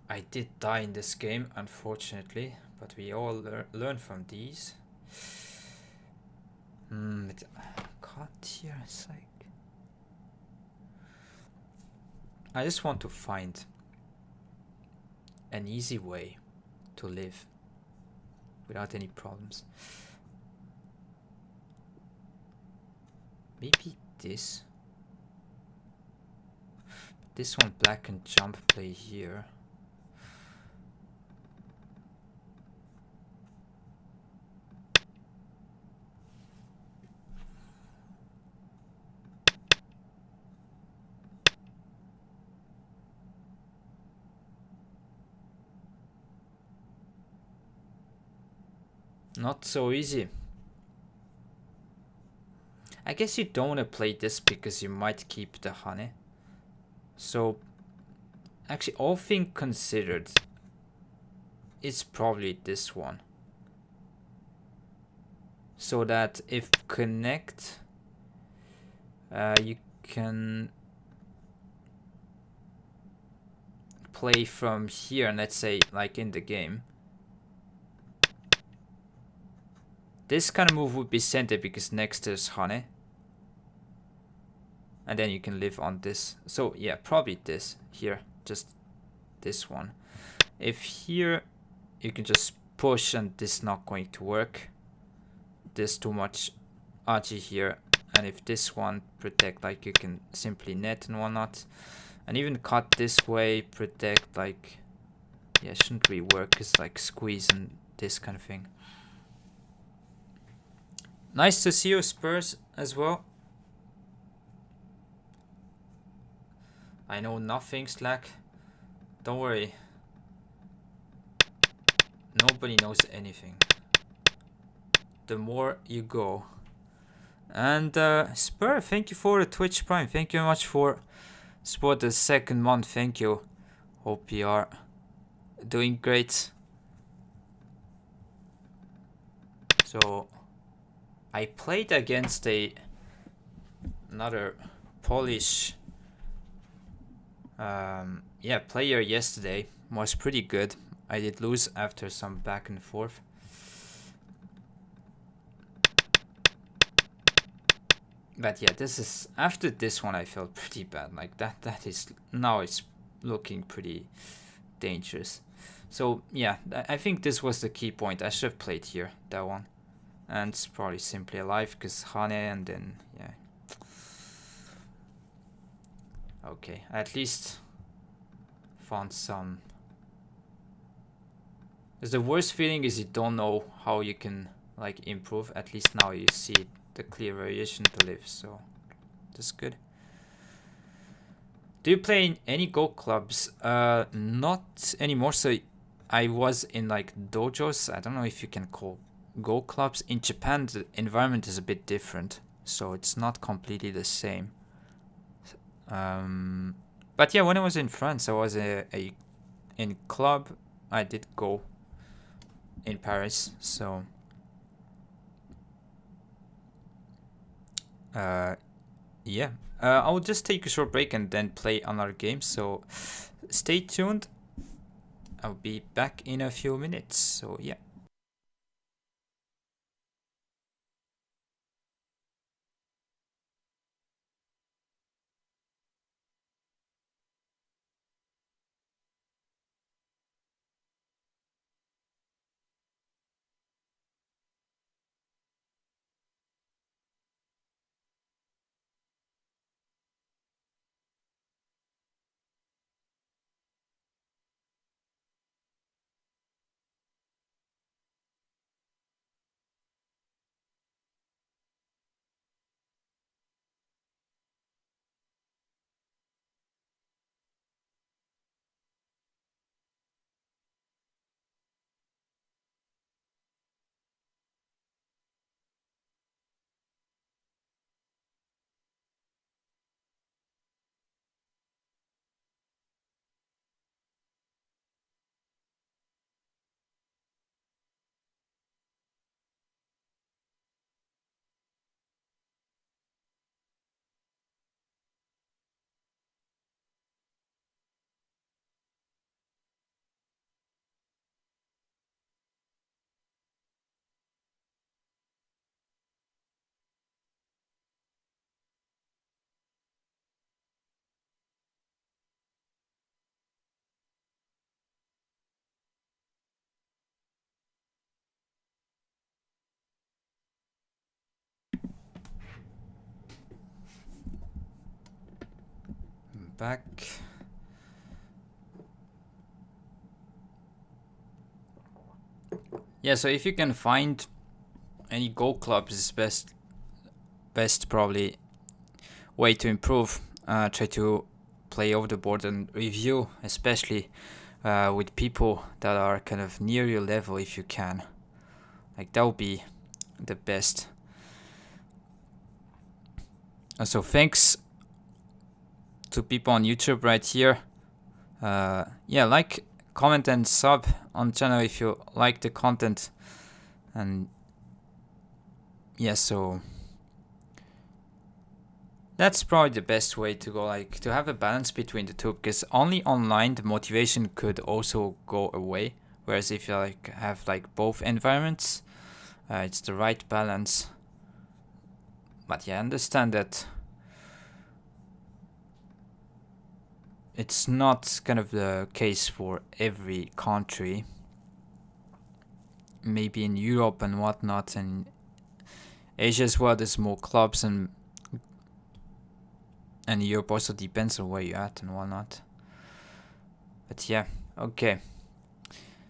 I did die in this game, unfortunately, but we all learn from these. Cut here, it's like... I just want to find an easy way to live without any problems. Maybe this. This one black can jump play here. Not so easy. I guess you don't want to play this because you might keep the honey. So, actually, all things considered, it's probably this one. So that if connect, you can play from here, and let's say, like in the game. This kind of move would be center because next there's honey. And then you can live on this. So yeah, probably this here, just this one. If here, you can just push and this is not going to work. There's too much RG here. And if this one protect, like you can simply net and whatnot. And even cut this way, protect, like, yeah, shouldn't really work, because like squeeze and this kind of thing. Nice to see you, Spurs, as well. I know nothing, Slack. Don't worry. Nobody knows anything. The more you go. And Spur, thank you for the Twitch Prime. Thank you very much for support the second month. Thank you. Hope you are doing great. So I played against another Polish player yesterday. Was pretty good. I did lose after some back and forth. But yeah, this is after this one I felt pretty bad. Like that is now it's looking pretty dangerous. So yeah, I think this was the key point. I should have played here, that one. And it's probably simply alive because Hane, and then yeah. Okay, at least found some. Because the worst feeling is you don't know how you can like improve. At least now you see the clear variation to live, so that's good. Do you play in any Go clubs? Not anymore. So I was in like dojos. I don't know if you can call Go clubs. In Japan the environment is a bit different, so it's not completely the same. But yeah, when I was in France, I was in club. I did go in Paris, so Yeah, I'll just take a short break and then play another game. So stay tuned. I'll be back in a few minutes. So yeah. Back. Yeah, so if you can find any Go clubs is best probably way to improve. Try to play over the board and review, especially with people that are kind of near your level if you can. Like that would be the best. So thanks to people on YouTube right here. Yeah, like, comment and sub on the channel if you like the content. And yeah, so that's probably the best way to go, like to have a balance between the two, because only online the motivation could also go away, whereas if you like have like both environments, it's the right balance. But yeah, I understand that it's not kind of the case for every country. Maybe in Europe and whatnot, and Asia as well, there's more clubs, and Europe also depends on where you're at and whatnot. But yeah, okay.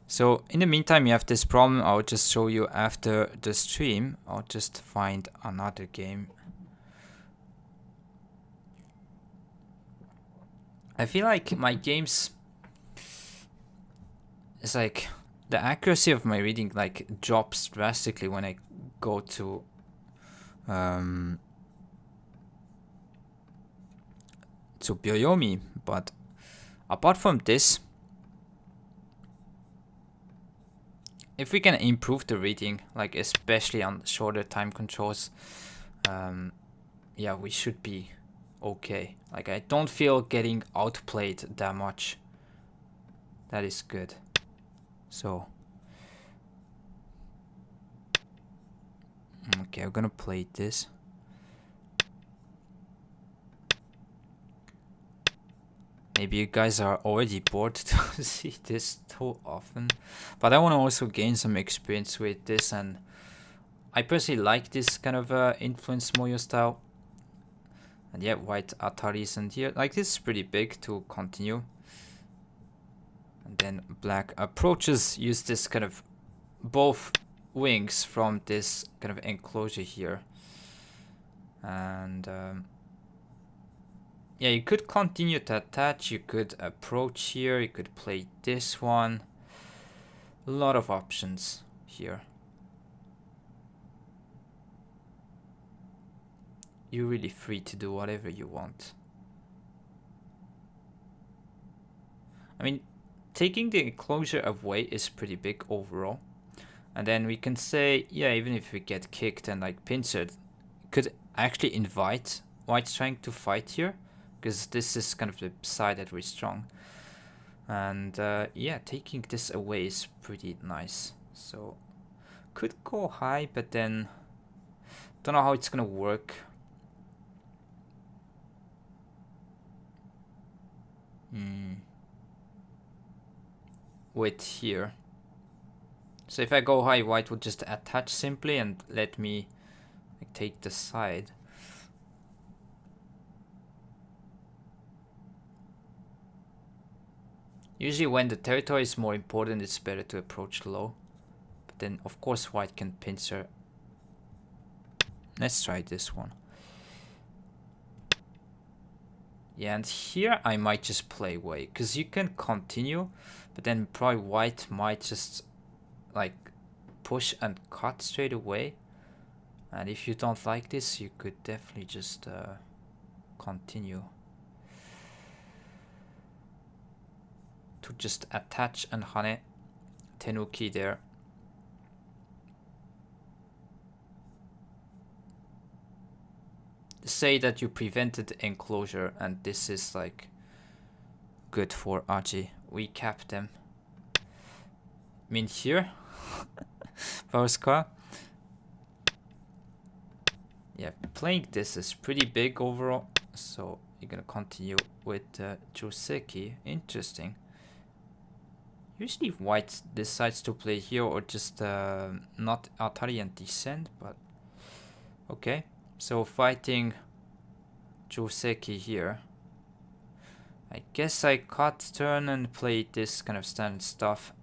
So in the meantime, you have this problem. I'll just show you after the stream. I'll just find another game. I feel like my games, it's like the accuracy of my reading like drops drastically when I go to Byoyomi. But apart from this, if we can improve the reading, like especially on shorter time controls, yeah, we should be okay. Like I don't feel getting outplayed that much. That is good. So okay, I'm gonna play this. Maybe you guys are already bored to see this too often, but I want to also gain some experience with this, and I personally like this kind of influence Moyo style. And yeah, white Ataris, and here like this is pretty big to continue. And then black approaches, use this kind of both wings from this kind of enclosure here. And yeah, you could continue to attach, you could approach here, you could play this one. A lot of options here. You're really free to do whatever you want. I mean, taking the enclosure away is pretty big overall. And then we can say, yeah, even if we get kicked and like pincered, could I actually invite white trying to fight here, because this is kind of the side that we're strong. And yeah, taking this away is pretty nice. So could go high, but then don't know how it's gonna work. With here. So if I go high, white would just attach simply and let me like, take the side. Usually when the territory is more important, it's better to approach low. But then of course white can pincer. Let's try this one. Yeah, and here I might just play away, because you can continue, but then probably white might just like push and cut straight away. And if you don't like this, you could definitely just continue to just attach and hane tenuki there. Say that you prevented enclosure, and this is like good for Aji. We cap them. I mean here, Varuska. Yeah, playing this is pretty big overall. So you're gonna continue with Joseki. Interesting. Usually white decides to play here or just not Atari and descend, but okay. So fighting Joseki here. I guess I cut turn and play this kind of standard stuff.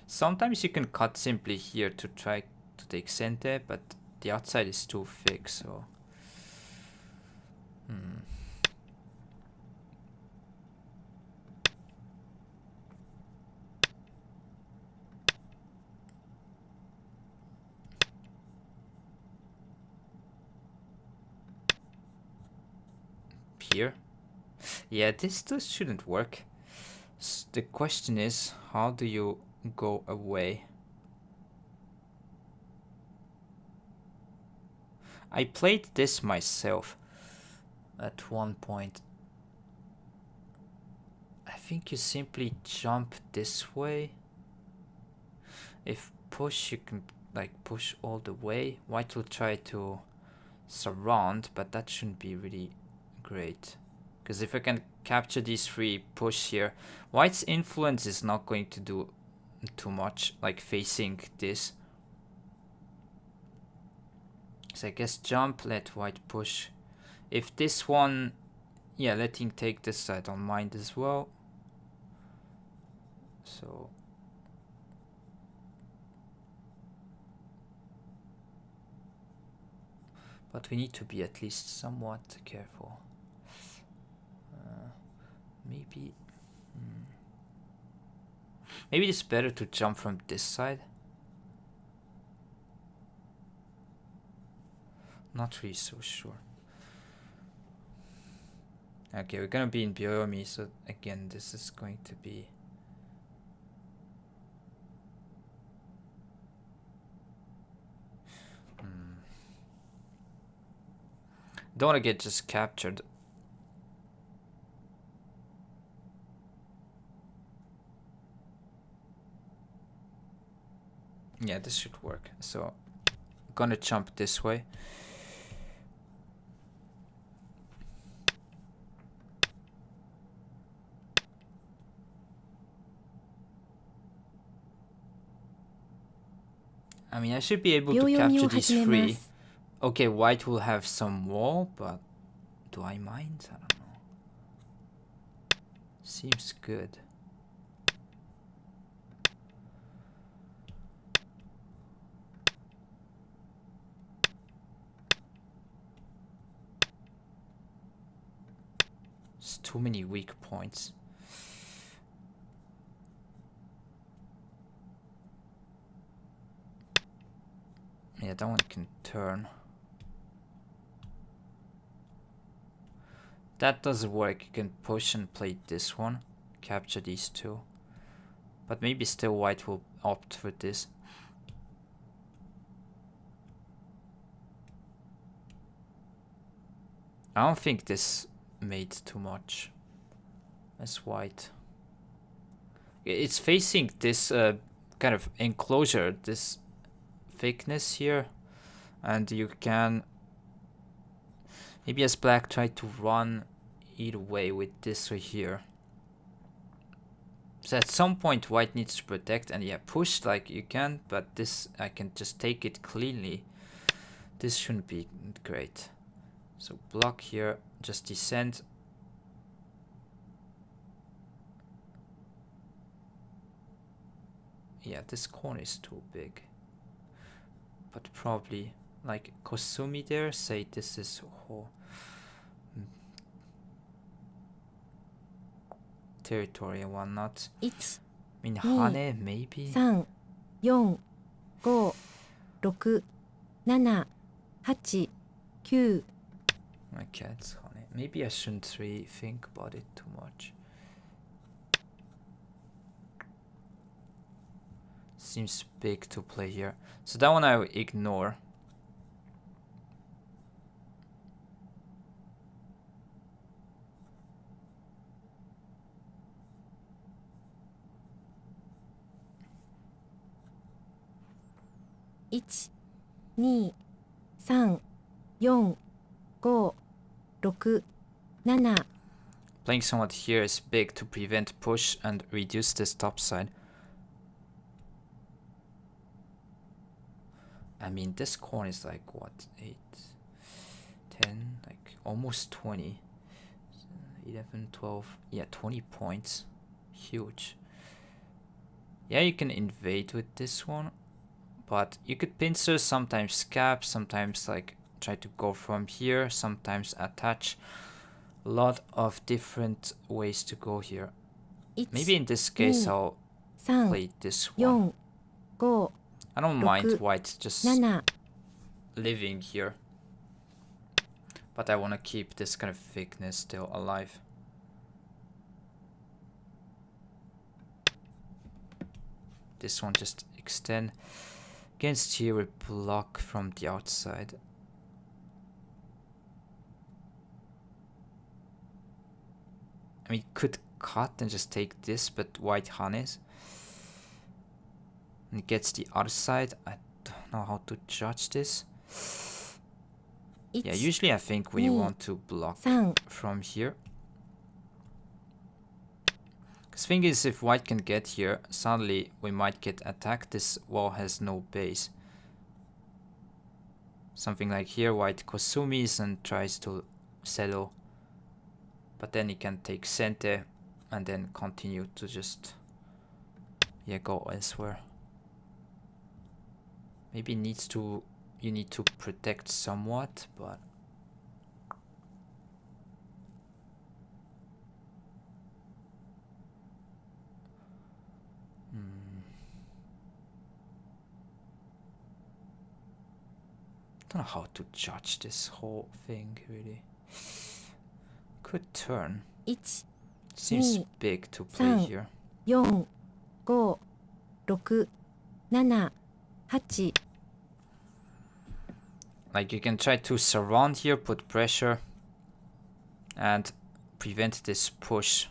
Sometimes you can cut simply here to try to take Sente, but the outside is too thick, so... Here? Yeah, this shouldn't work. The question is, how do you go away? I played this myself at one point. I think you simply jump this way. If push, you can like push all the way. White will try to surround, but that shouldn't be really great. Because if I can capture these three, push here, white's influence is not going to do too much, like facing this. So I guess jump, let white push. If this one, yeah, letting take this, I don't mind as well. So but we need to be at least somewhat careful. Maybe maybe it's better to jump from this side. Not really so sure. Okay, we're gonna be in Byoyomi, so again this is going to be don't want to get just captured. Yeah, this should work. So I'm gonna jump this way. I mean, I should be able to capture these three. Okay, white will have some wall, but do I mind? I don't know. Seems good. It's too many weak points. Yeah, that one can turn. That doesn't work. You can push and play this one, capture these two. But maybe still white will opt for this. I don't think this made too much as white. It's facing this kind of enclosure, this thickness here, and you can maybe as black try to run either way with this right here. So at some point white needs to protect, and yeah, push like you can, but this I can just take it cleanly. This shouldn't be great. So block here, just descend. Yeah, this corner is too big. But probably like Kosumi there, say this is territory and whatnot. I mean, Hane maybe? 3、4、5、6、7、8、9。 Okay, it's Hane. Maybe I shouldn't really think about it too much. Seems big to play here. So that one I will ignore. One, 2、3、4、5、6、7。 Playing somewhat here is big to prevent push and reduce this top side. I mean, this corner is like what, 8, 10, like almost 20, 11, 12, yeah, 20 points, huge. Yeah, you can invade with this one, but you could pincer, sometimes scab, sometimes like try to go from here, sometimes attach. A lot of different ways to go here. Maybe in this case I'll play this one. I don't mind white just living here, but I want to keep this kind of thickness still alive. This one just extend. Against here we block from the outside. I mean, could cut and just take this, but white harness. And it gets the other side. I don't know how to judge this. Yeah, usually I think we want to block from here. Because thing is, if white can get here, suddenly we might get attacked. This wall has no base. Something like here, white Kosumis and tries to settle. But then he can take Sente and then continue to just, yeah, go elsewhere. Maybe needs to, you need to protect somewhat, but don't know how to judge this whole thing really. Could turn. Seems big to play here. 4、5、6、7、8。 Like you can try to surround here, put pressure, and prevent this push.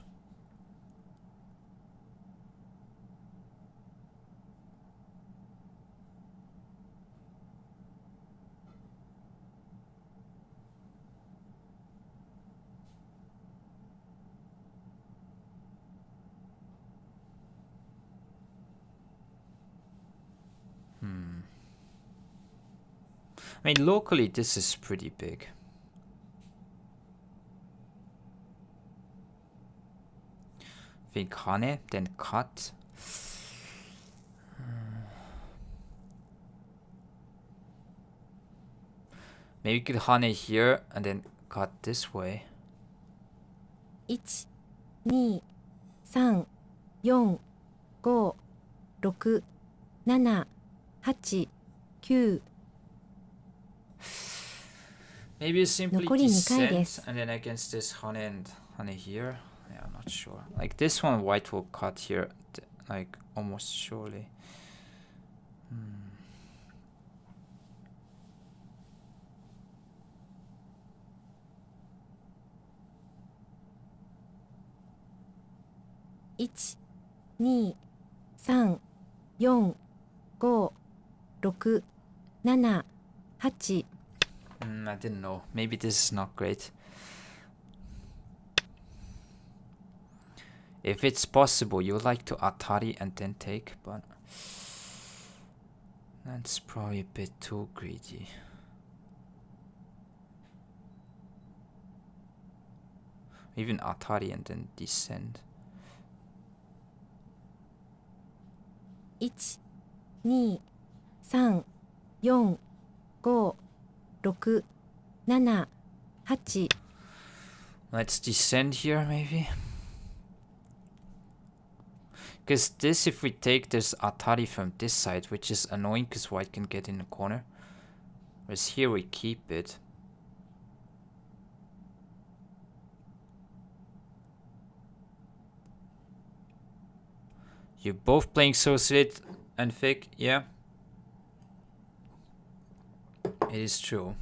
I mean, locally this is pretty big. Think Hane, then cut. Maybe you could Hane here and then cut this way. 1、2、3、4、5、6、7、8、9。 Maybe you simply 残り2回で descend す。 and then against this Hane and Hane here. Yeah, I'm not sure. Like this one, white will cut here, like almost surely. 1、2、3、4、5、6、7、8。I didn't know. Maybe this is not great. If it's possible, you would like to Atari and then take, but that's probably a bit too greedy. Even Atari and then descend. 1、2、3、4、5、6、7、8。 Let's descend here, maybe. Because this, if we take this Atari from this side, which is annoying because white can get in the corner. Whereas here we keep it. You're both playing so slit and fake, yeah. It is true.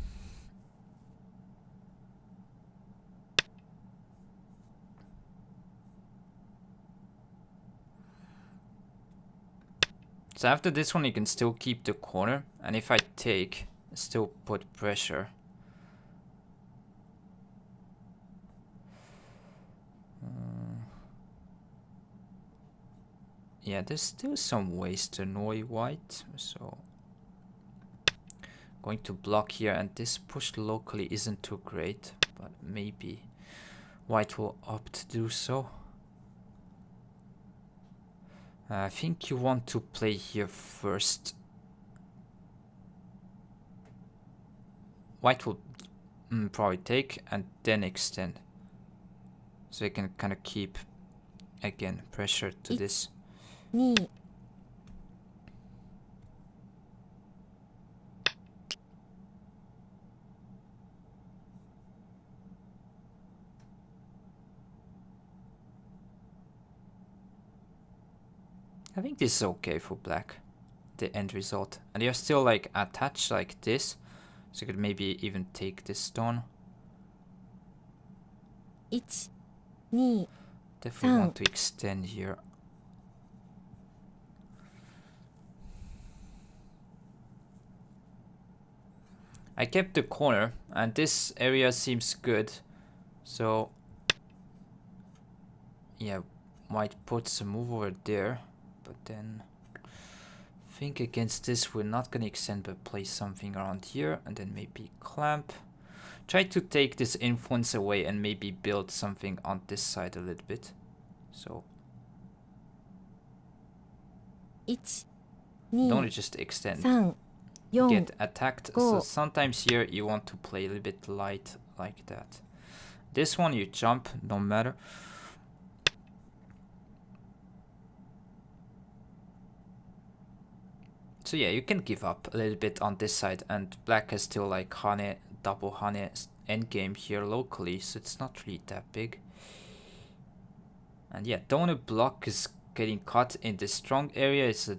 So after this one, you can still keep the corner, and if I take, still put pressure. Yeah, there's still some ways to annoy white, so going to block here, and this push locally isn't too great, but maybe white will opt to do so. I think you want to play here first. White will probably take and then extend. So you can kind of keep, again, pressure to this. 2。 I think this is okay for black, the end result. And you're still like attached like this, so you could maybe even take this stone. 1、2、 Definitely want to extend here. I kept the corner, and this area seems good. So, yeah, white puts a move over there. But then, I think against this, we're not going to extend, but place something around here. And then maybe clamp. Try to take this influence away and maybe build something on this side a little bit. So, 1、don't 2、 just extend. 3、4。 Get attacked. So sometimes here you want to play a little bit light like that. This one you jump, no matter. So yeah, you can give up a little bit on this side, and black has still like Hane, double Hane endgame here locally, so it's not really that big. And yeah, don't want to block is getting caught in the strong area. It's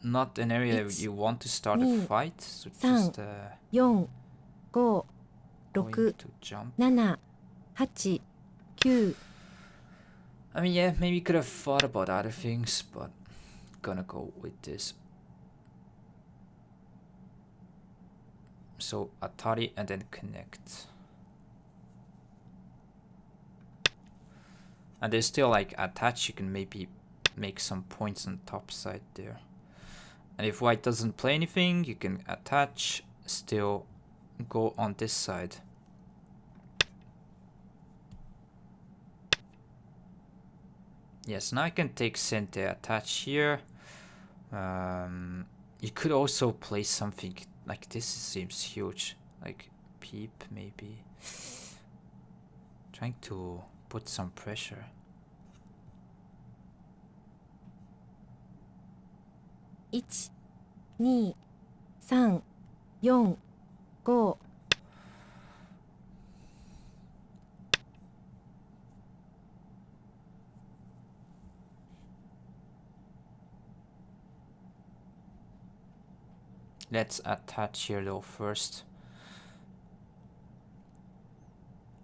not an area you want to start a fight, so just 4、5、going 6、 to jump. 7、8、9。 I mean, yeah, maybe could have thought about other things, but gonna go with this. So Atari and then connect. And there's still like attach, you can maybe make some points on top side there. And if white doesn't play anything, you can attach, still go on this side. Yes, now I can take center, attach here. You could also play something like this, it seems huge. Like peep, maybe. Trying to put some pressure. 1、2、3、4、5。 Let's attach here though first.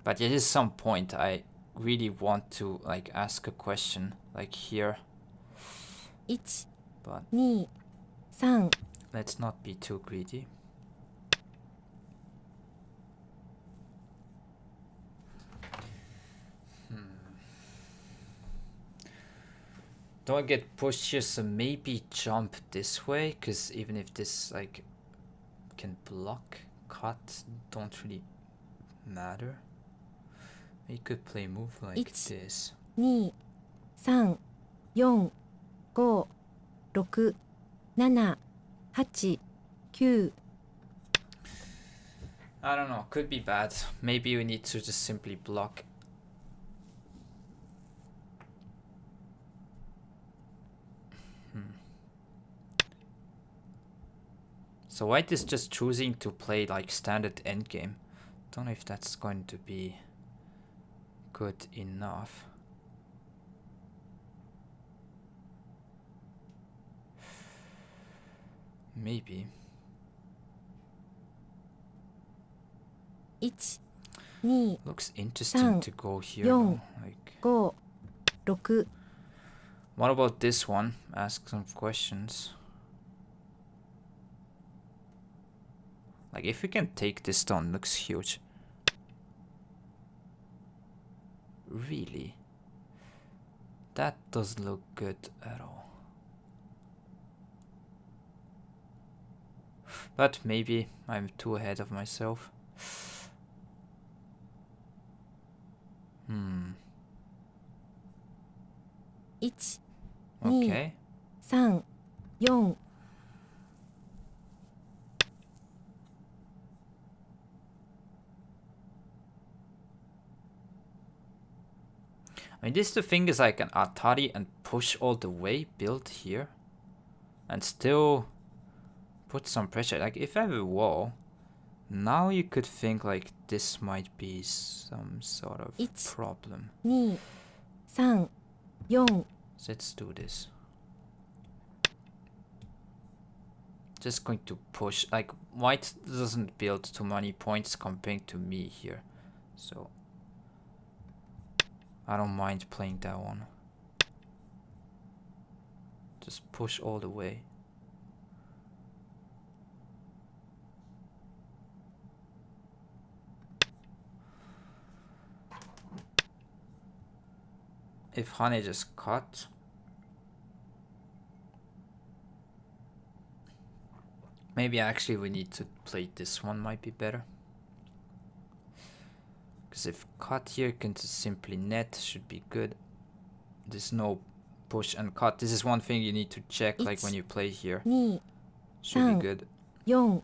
But at some point I really want to like ask a question like here, 1、 but 2、3、 let's not be too greedy. Don't get pushed here, so maybe jump this way, because even if this like can block, cut don't really matter. We could play move like It's- this. 2、3、4、5、6、7、8、9。 I don't know, could be bad. Maybe we need to just simply block. So white is just choosing to play like standard endgame. Don't know if that's going to be good enough. Maybe. 1、2、 Looks interesting to go here. though. Like, 5、6。 what about this one? Ask some questions. Like if we can take this down, looks huge. Really? That doesn't look good at all. But maybe I'm too ahead of myself. 1、 Okay. 3、4。 I mean, this the thing is like an Atari and push all the way, build here, and still put some pressure. Like if I have a wall, now you could think like this might be some sort of It's- problem. 2、3、4。 So let's do this. Just going to push. Like white doesn't build too many points comparing to me here, so I don't mind playing that one. Just push all the way. If Hane just cut, maybe actually we need to play this one, might be better. Because if cut here can just simply net, should be good. There's no push and cut. This is one thing you need to check, like when you play here. 2、 Should be good. 4。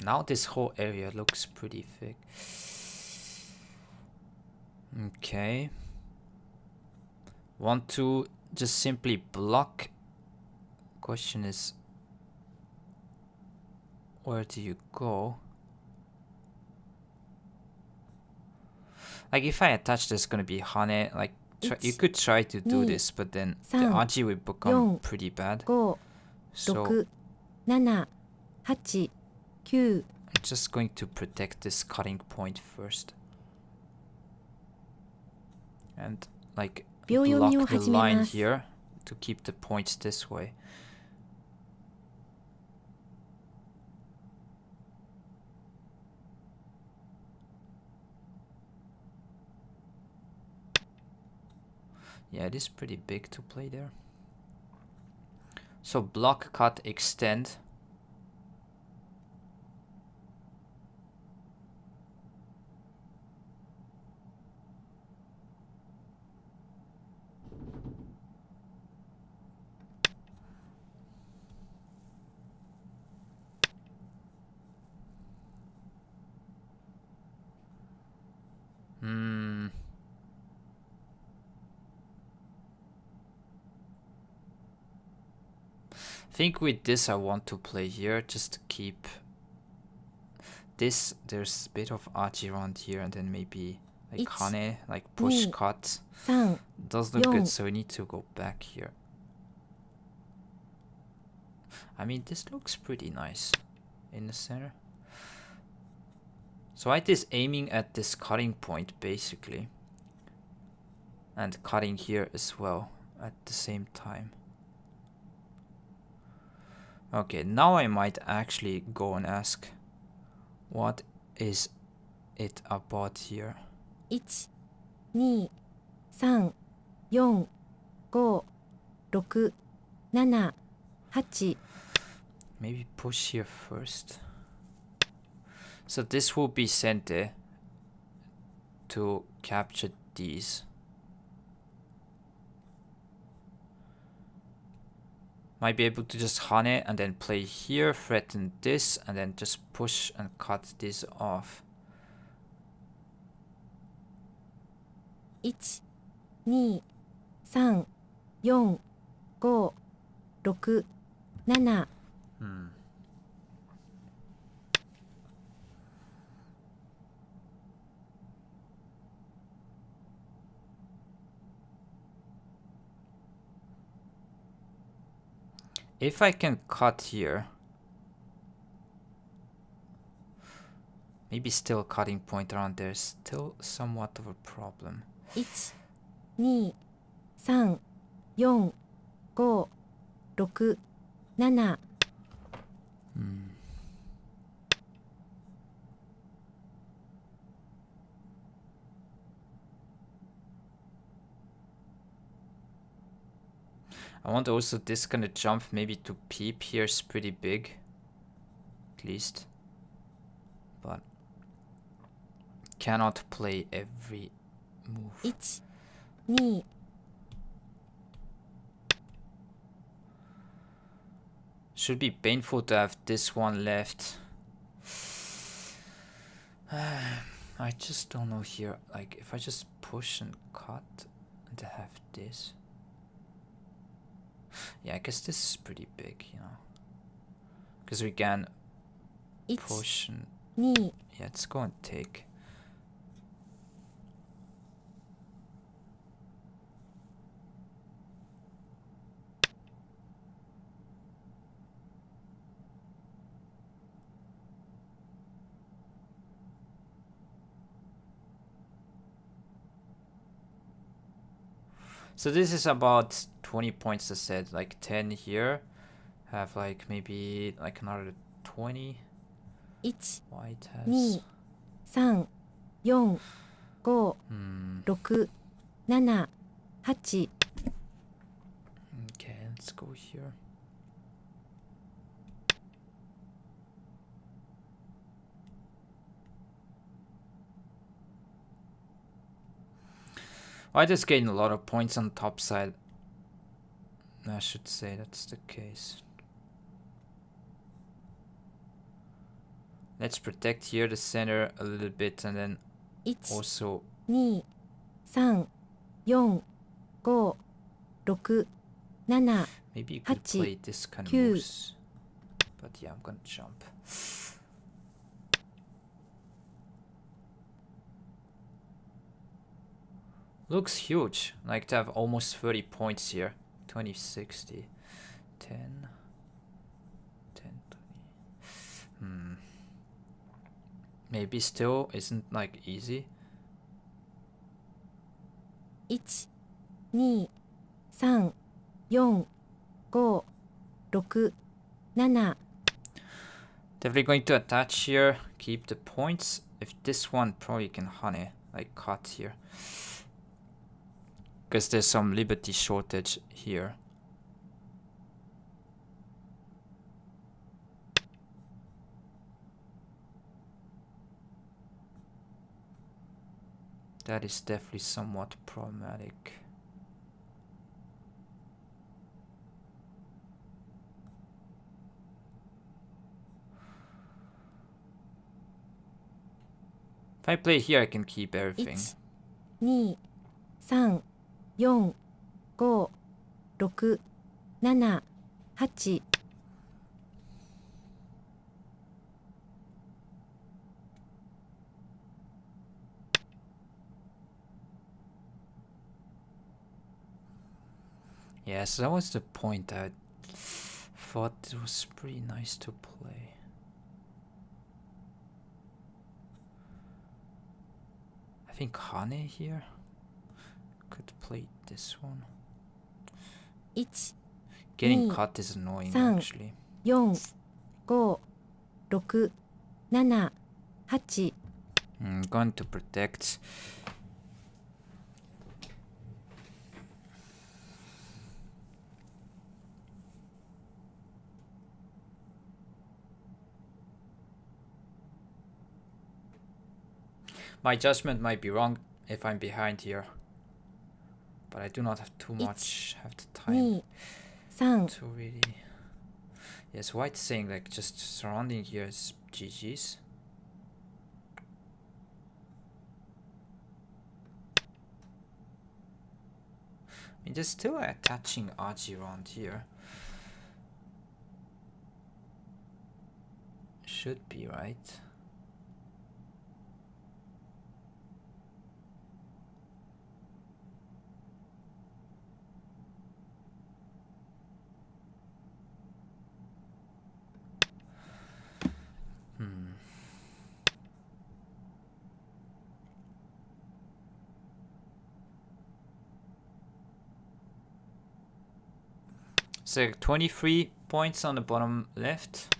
Now this whole area looks pretty thick. Okay. Want to just simply block. Question is, where do you go? Like if I attach this, gonna be Hane. Like you could try to do this, but then the Aji will become pretty bad. 5、 So 6、7、8、9。 I'm just going to protect this cutting point first. And like 秒読みを block the 始め line ます。 here to keep the points this way. Yeah, it is pretty big to play there. So block, cut, extend. I think with this I want to play here just to keep this. There's a bit of Aji around here, and then maybe like Hane, like push 2、 cut. 3、 Does look 4。 good, so we need to go back here. I mean, this looks pretty nice in the center. So white is aiming at this cutting point basically, and cutting here as well at the same time. Okay, now I might actually go and ask, what is it about here? 1、2、3、4、5、6、7、8。 Maybe push here first. So this will be sent to capture these. Might be able to just hunt it and then play here, threaten this, and then just push and cut this off. 1、2、3、4、5、6、7。 If I can cut here, maybe still cutting point around there is still somewhat of a problem. 1、2、3、4、5、6、7。 I want also this kind of jump maybe to peep here is pretty big, at least, but cannot play every move. 1、2。 Should be painful to have this one left. I just don't know here, like if I just push and cut and have this. Yeah, I guess this is pretty big, you know, because we can 1、 push and 2。 yeah, let's go and take. So this is about 20 points, I said, like 10 here. Have like maybe like another 20. 1、 White 2、 has. 3、4、5、6、7、8。 Okay, let's go here. White is getting a lot of points on the top side. I should say that's the case. Let's protect here the center a little bit and then 1、 also 2、3、4、5、6、7。 maybe you could Hachi, play this kind of Q. moves. But yeah, I'm gonna jump. Looks huge, like to have almost 30 points here. 20, 60, 10, 10, 20. Maybe still isn't like easy. 1、2、3、4、5、6、7。 Definitely going to attach here, keep the points. If this one probably can honey, like cut here. Because there's some liberty shortage here. That is definitely somewhat problematic. If I play here, I can keep everything. 1、2、3、4、5、6、7、8。 Yeah, so that was the point. thought it was pretty nice to play. I think Hane here could play this one. 1 Getting 2 cut is annoying 3 actually. 4 5 6 7 8 I'm going to protect. My judgment might be wrong if I'm behind here, but I do not have too much have the time 2 3 to really. Yes, white saying like just surrounding here is GG's. I mean, there's still attaching Aji around here. Should be right. So 23 points on the bottom left.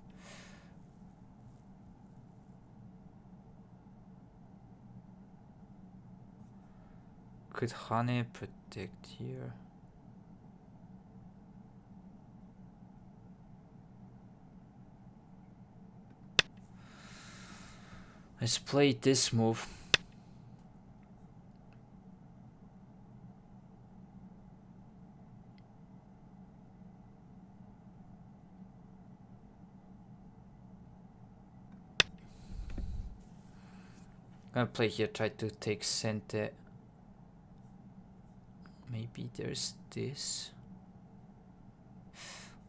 Could Hane protect here? Let's play this move. Gonna play here, try to take Sente. Maybe there's this.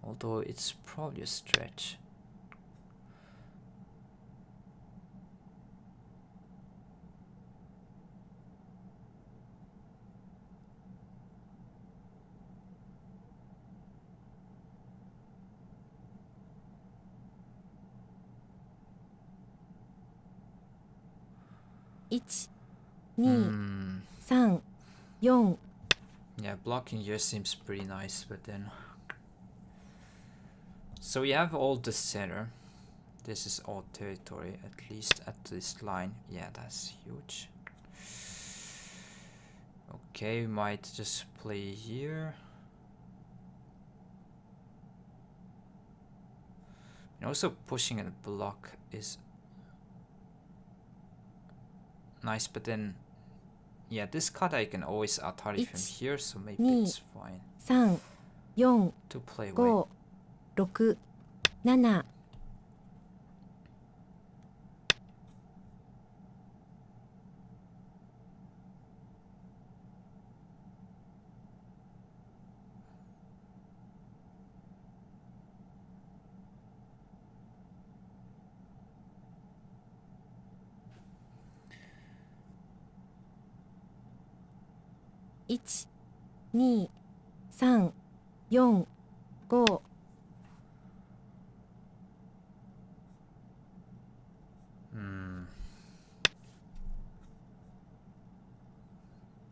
Although it's probably a stretch. One, 2 3 4 Yeah, blocking here seems pretty nice, but then. So we have all the center. This is all territory, at least at this line. Yeah, that's huge. Okay, we might just play here. And also pushing a block is nice, but then yeah, this card I can always Atari from here, so maybe it's fine 3 4 to play 5 6 7 1 2 3 4 5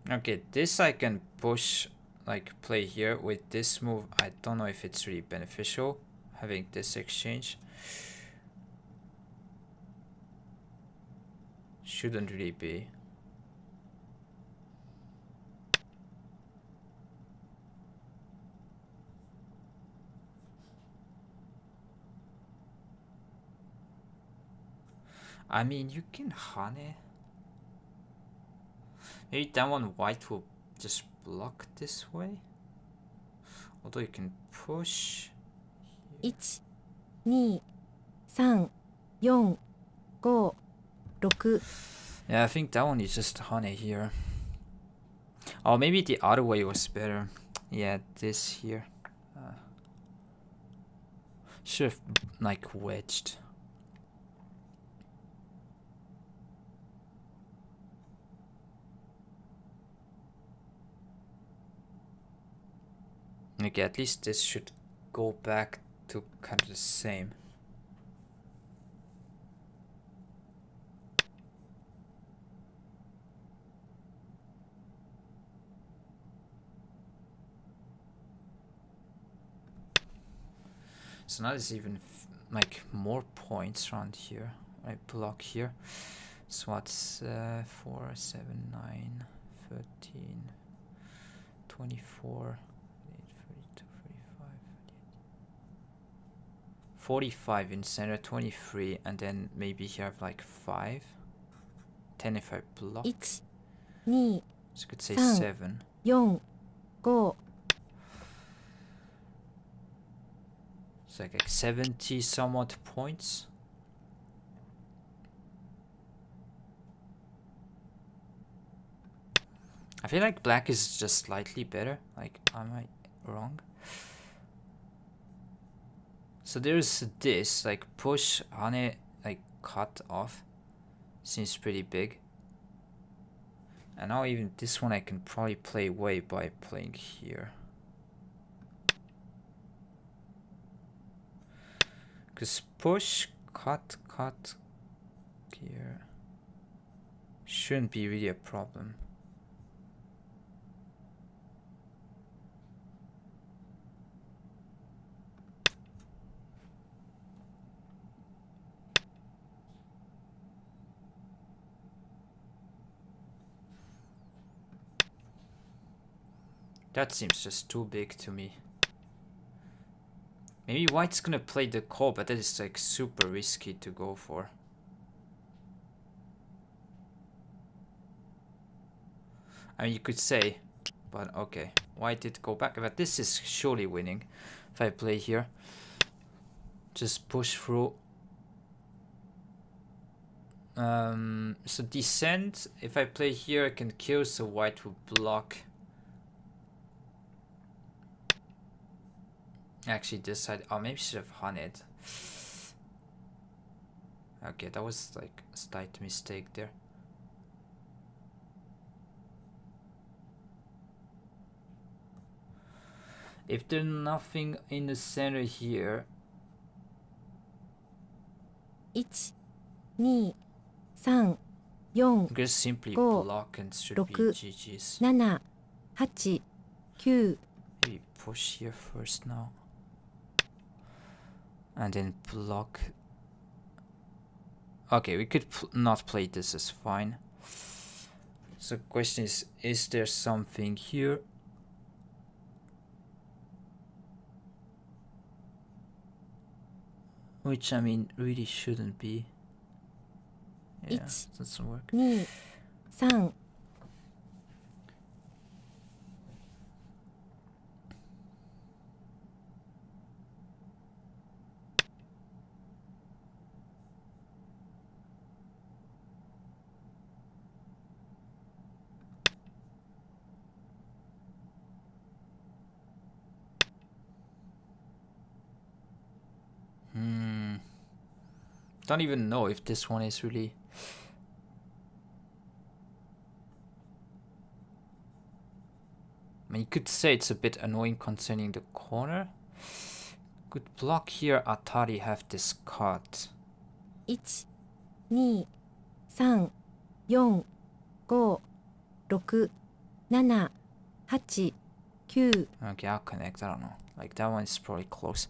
Okay, this I can push, like play here with this move. I don't know if it's really beneficial having this exchange. Shouldn't really be. I mean, you can Hane. Maybe that one white will just block this way. Although you can push. 1 2 3 4 5 6 Yeah, I think that one is just Hane here. Oh, maybe the other way was better. Yeah, this here. Should have like wedged. Okay, at least this should go back to kind of the same. So now there's even like more points around here. I block here. So what's 4, 7, 9, 13, 24, 42, 45 in center, 23, and then maybe here I have like 5. 10 if I block. 1、2、So I could say 3、 7. 4、5、 It's like 70 somewhat points. I feel like black is just slightly better. Like, am I wrong? So there's this, like push, hane, like cut off. Seems pretty big. And now even this one I can probably play away by playing here. Because push, cut here shouldn't be really a problem. That seems just too big to me. Maybe white's gonna play the call, but that is like super risky to go for. I mean, you could say, but okay. White did go back, but this is surely winning. If I play here, just push through. So descent, if I play here, I can kill, so white will block. Actually, this side, oh, maybe should have hunted. Okay, that was like a slight mistake there. If there's nothing in the center here. 1、2、3、4、 You can simply Go. block and should be 6、 GG's. 7、8、9、 Maybe push here first now. And then block. Okay, we could not play this as fine. So question is there something here? Which I mean really shouldn't be. Yeah, It's- doesn't work. 2、3、 Don't even know if this one is really. I mean, you could say it's a bit annoying concerning the corner. Good block here. Atari have this cut. 1、2、3、4、5、6、7、8、9、 Okay, I'll connect. I don't know. Like that one is probably close.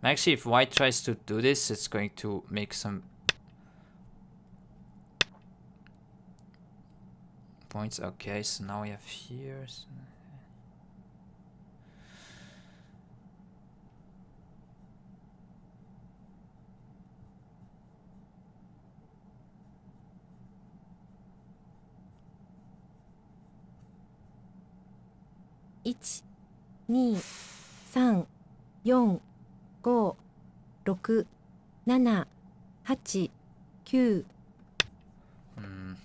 Actually, if white tries to do this, it's going to make some points. Okay, so now we have here.1、2、3、4、5、6、7、8、9、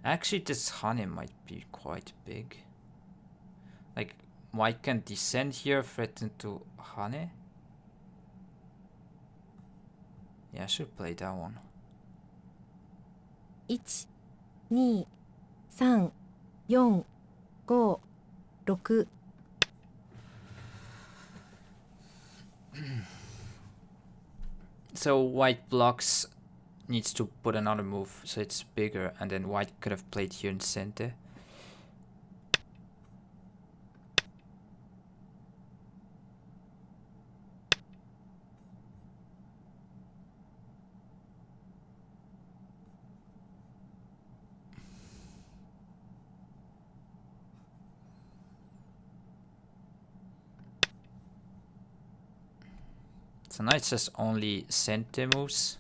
Actually, this honey might be quite big. Like, white can descend here, threaten to Hane. Yeah, I should play that one. 1、2、3、4、5、6。So white blocks needs to put another move so it's bigger, and then white could have played here in center. So now it's just only center moves.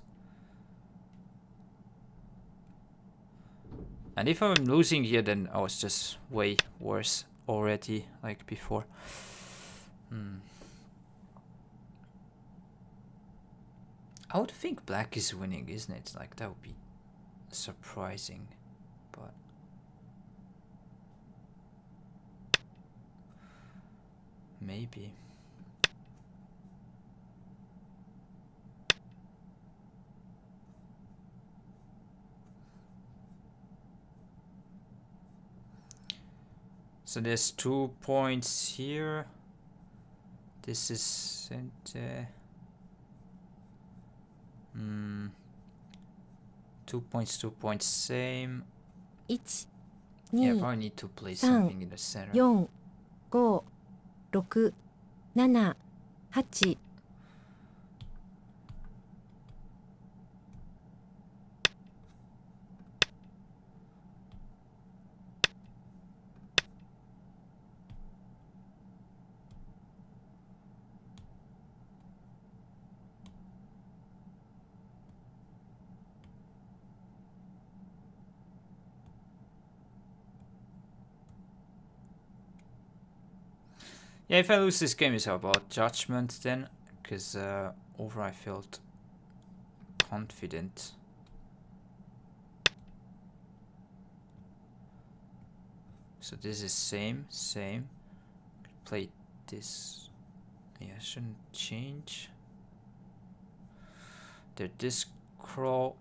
And if I'm losing here, then I was just way worse already, like before. I would think black is winning, isn't it? Like, that would be surprising, but... maybe. So there's 2 points here. This is center. 2 points, 2 points, same. 1、Yeah, I 2、probably need to play 3、 something in the center. 4、5、6、7、8。Yeah, if I lose this game, it's about judgment then, because over I felt confident. So this is same. Play this. Yeah, shouldn't change. There, this crawl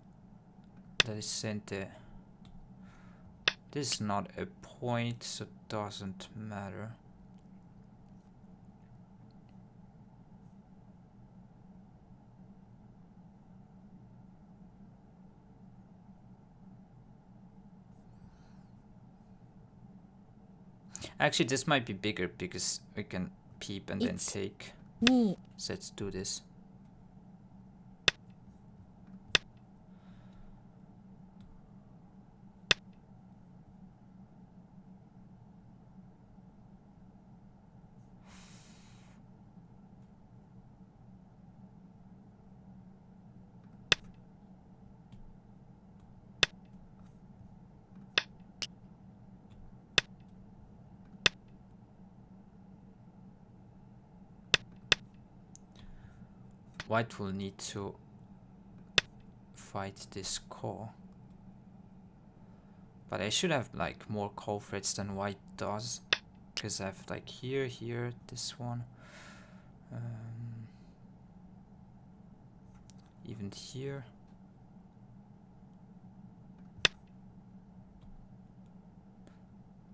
that is center. This is not a point, so it doesn't matter. Actually, this might be bigger because we can peep and then take. 2、 So let's do this. White will need to fight this core. But I should have like more core threats than white does. Because I have like here, this one. Even here.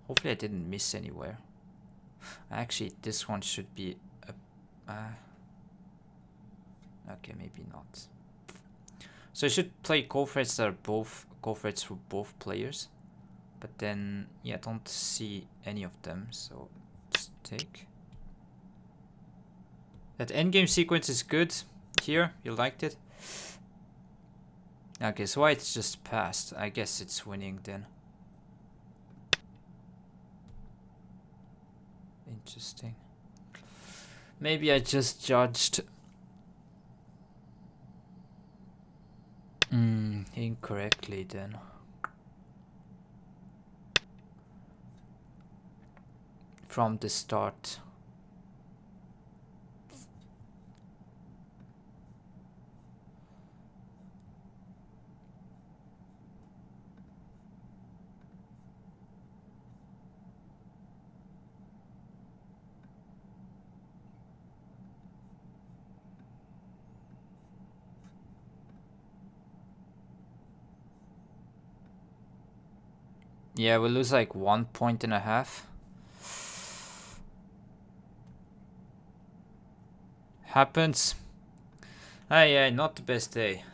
Hopefully I didn't miss anywhere. Actually, this one should be a... okay, maybe not. So I should play core threats that are both core threats for both players. But then, yeah, I don't see any of them, so just take. That endgame sequence is good. Here, you liked it? Okay, so white's just passed. I guess it's winning then. Interesting. Maybe I just judged incorrectly then. From the start. Yeah, we lose like 1.5 points. Happens. Ah, yeah, not the best day.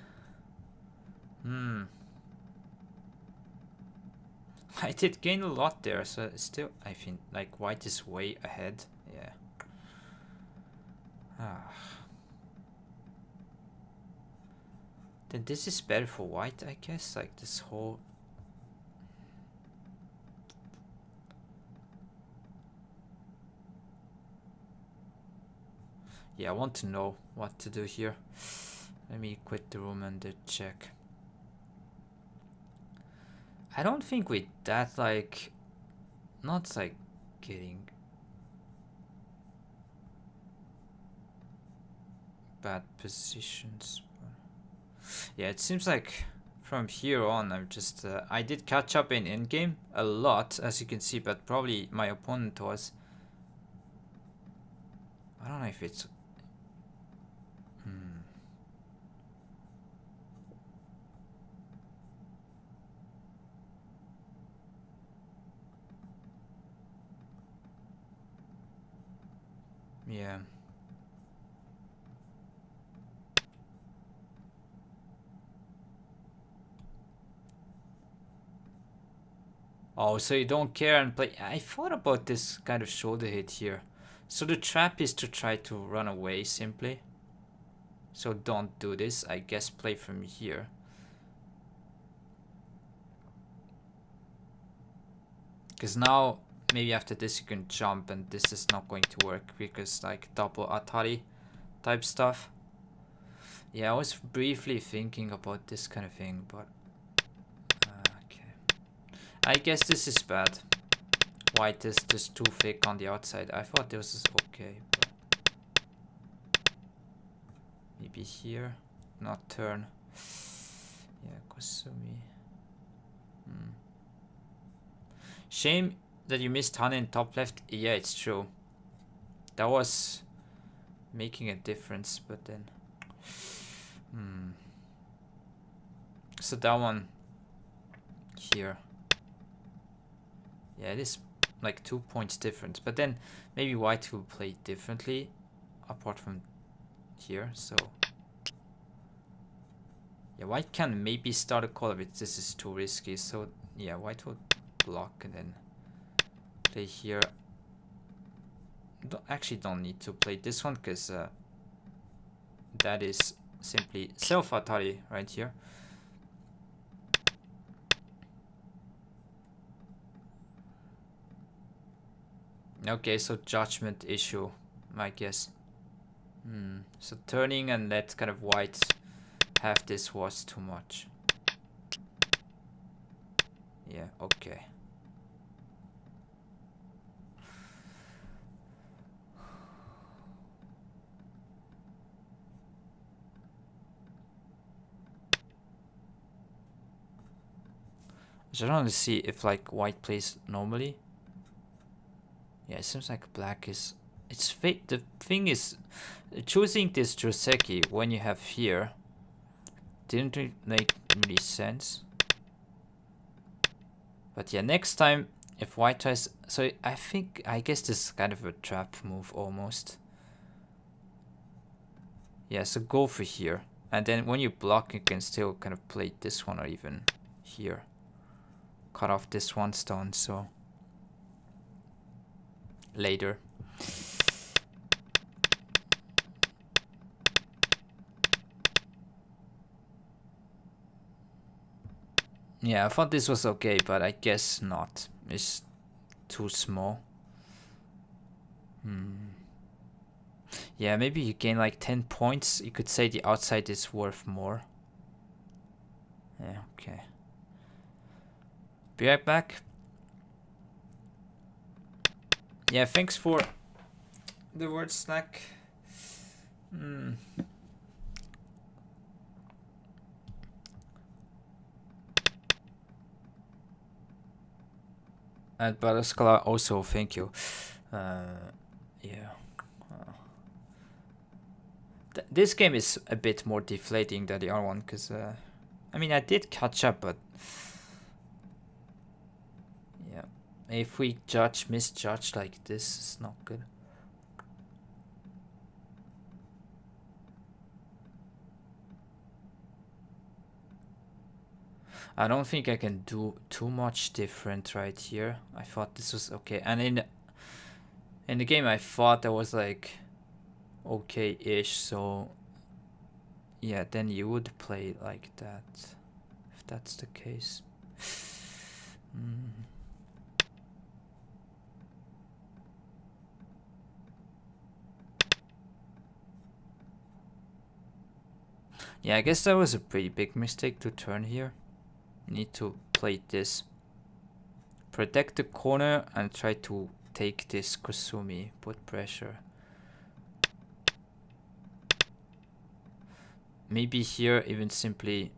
I did gain a lot there, so still, I think, like, white is way ahead. Yeah. Then this is better for white, I guess. Like, this whole... Yeah, I want to know what to do here. Let me quit the room and check. I don't think with that, like... Not, like, getting... bad positions. Yeah, it seems like from here on I'm just I did catch up in endgame a lot, as you can see, but probably my opponent was. I don't know if it's yeah. Oh, so you don't care and play. I thought about this kind of shoulder hit here. So the trap is to try to run away simply. So don't do this. I guess play from here. Because now, maybe after this you can jump and this is not going to work because like double Atari type stuff. Yeah, I was briefly thinking about this kind of thing, but... I guess this is bad. White is just too thick on the outside. I thought this was okay. But maybe here. Not turn. Yeah, Kosumi. Shame that you missed Han in top left. Yeah, it's true. That was making a difference, but then... So that one here. Yeah, it is like 2 points difference, but then maybe white will play differently apart from here. So yeah, white can maybe start a call, but this is too risky. So yeah, white will block and then play here. Actually don't need to play this one because that is simply self Atari right here. Okay, so judgment issue, I guess. So turning and let kind of white have this was too much. Yeah, okay. I just want to see if like white plays normally. Yeah, it seems like black is... It's fake. The thing is, choosing this Joseki when you have here didn't make really sense. But yeah, next time if white tries... So I guess this is kind of a trap move almost. Yeah, so go for here. And then when you block, you can still kind of play this one or even here. Cut off this one stone, so... Later. Yeah, I thought this was okay, but I guess not. It's too small. Yeah, maybe you gain like 10 points. You could say the outside is worth more. Yeah, okay. Be right back. Yeah, thanks for the word snack. And Balaskala also, thank you. Yeah. This game is a bit more deflating than the other one, because, I mean, I did catch up, but... If we misjudge like this, it's not good. I don't think I can do too much different right here. I thought this was okay. And in the game I thought that was like okay-ish, so yeah, then you would play like that, if that's the case. Yeah, I guess that was a pretty big mistake to turn here. Need to play this. Protect the corner and try to take this Kusumi. Put pressure. Maybe here even simply,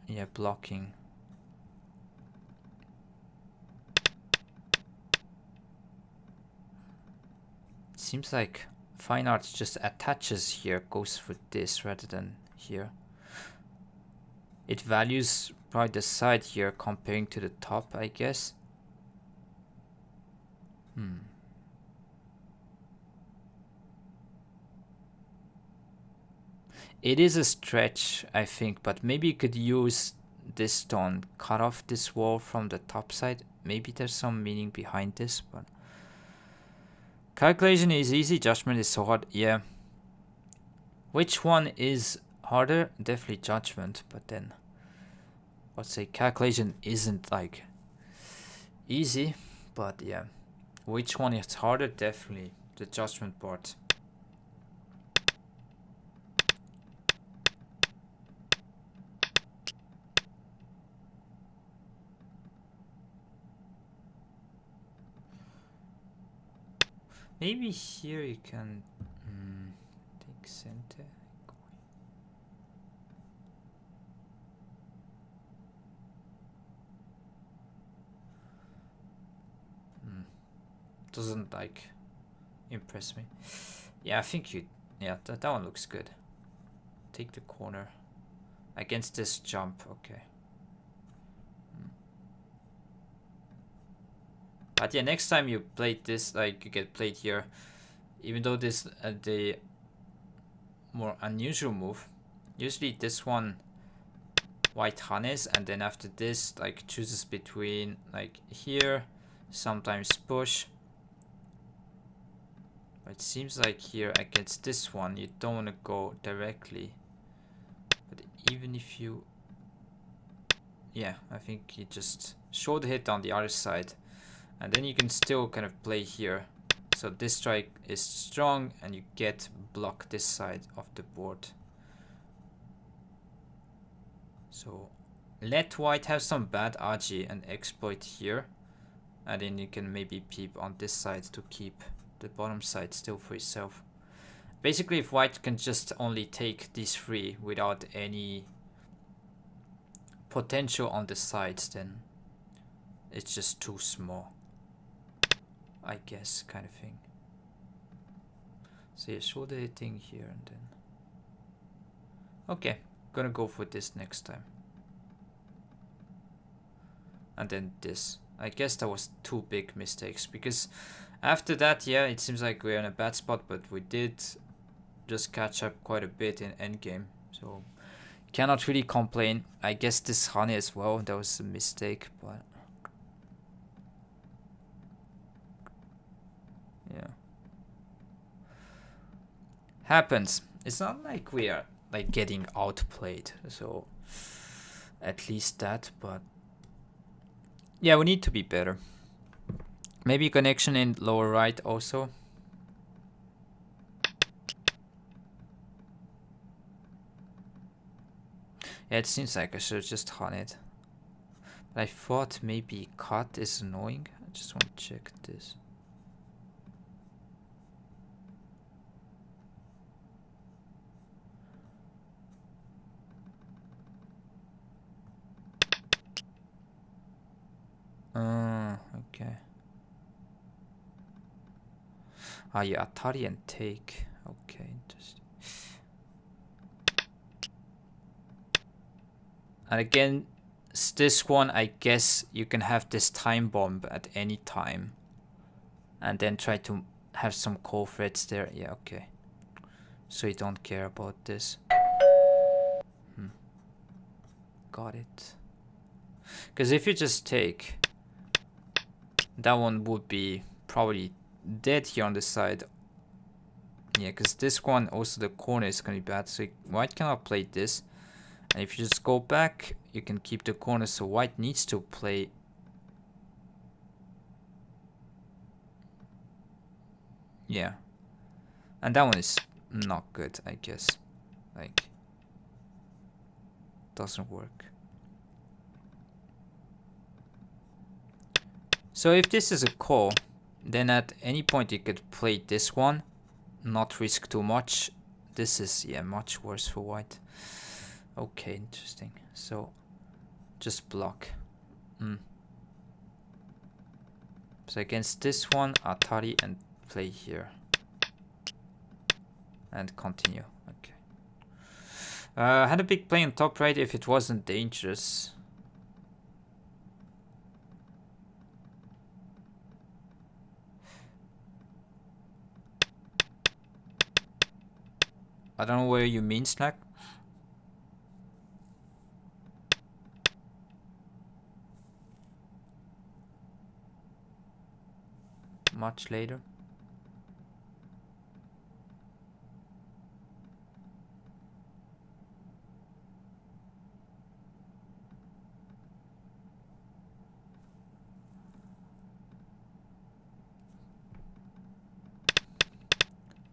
yeah, blocking. Seems like fine art just attaches here, goes for this rather than here. It values probably the side here comparing to the top, I guess. It is a stretch, I think, but maybe you could use this stone, cut off this wall from the top side. Maybe there's some meaning behind this, but calculation is easy, judgment is so hard. Yeah. Which one is harder? Definitely judgment, but then I'd say calculation isn't like easy, but yeah. Which one is harder? Definitely the judgment part. Maybe here you can take center. Doesn't like impress me. Yeah, I think yeah, that one looks good. Take the corner against this jump. Okay. But yeah, next time you play this, like you get played here, even though this the more unusual move, usually this one white harness, and then after this like chooses between like here, sometimes push. But it seems like here against this one you don't want to go directly, but even if you, yeah, I think you just shoulder hit on the other side, and then you can still kind of play here. So this strike is strong and you get block this side of the board. So let white have some bad aji and exploit here, and then you can maybe peep on this side to keep the bottom side still for yourself. Basically, if white can just only take these three without any potential on the sides, then it's just too small, I guess, kind of thing. So yeah, shoulder hitting here and then. Okay, gonna go for this next time. And then this. I guess that was two big mistakes, because after that, yeah, it seems like we're in a bad spot, but we did just catch up quite a bit in endgame, so cannot really complain. I guess this honey as well, that was a mistake, but yeah, happens. It's not like we are like getting outplayed, so at least that, but yeah, we need to be better. Maybe connection in lower right also. Yeah, it seems like I should have just hung it. But I thought maybe cut is annoying. I just want to check this. Okay. Ah, yeah, Atari and take. Okay, interesting. And again, this one, I guess you can have this time bomb at any time. And then try to have some call threads there. Yeah, okay. So you don't care about this. Got it. Because if you just take... that one would be probably dead here on the side. Yeah, because this one, also the corner is going to be bad. So white cannot play this. And if you just go back, you can keep the corner. So white needs to play... yeah. And that one is not good, I guess. Like... doesn't work. So if this is a call, then at any point you could play this one. Not risk too much. This is, yeah, much worse for white. Okay, interesting. So, just block. So against this one, Atari and play here. And continue. Okay. Had a big play on top right if it wasn't dangerous. I don't know where you mean, Slack. Much later.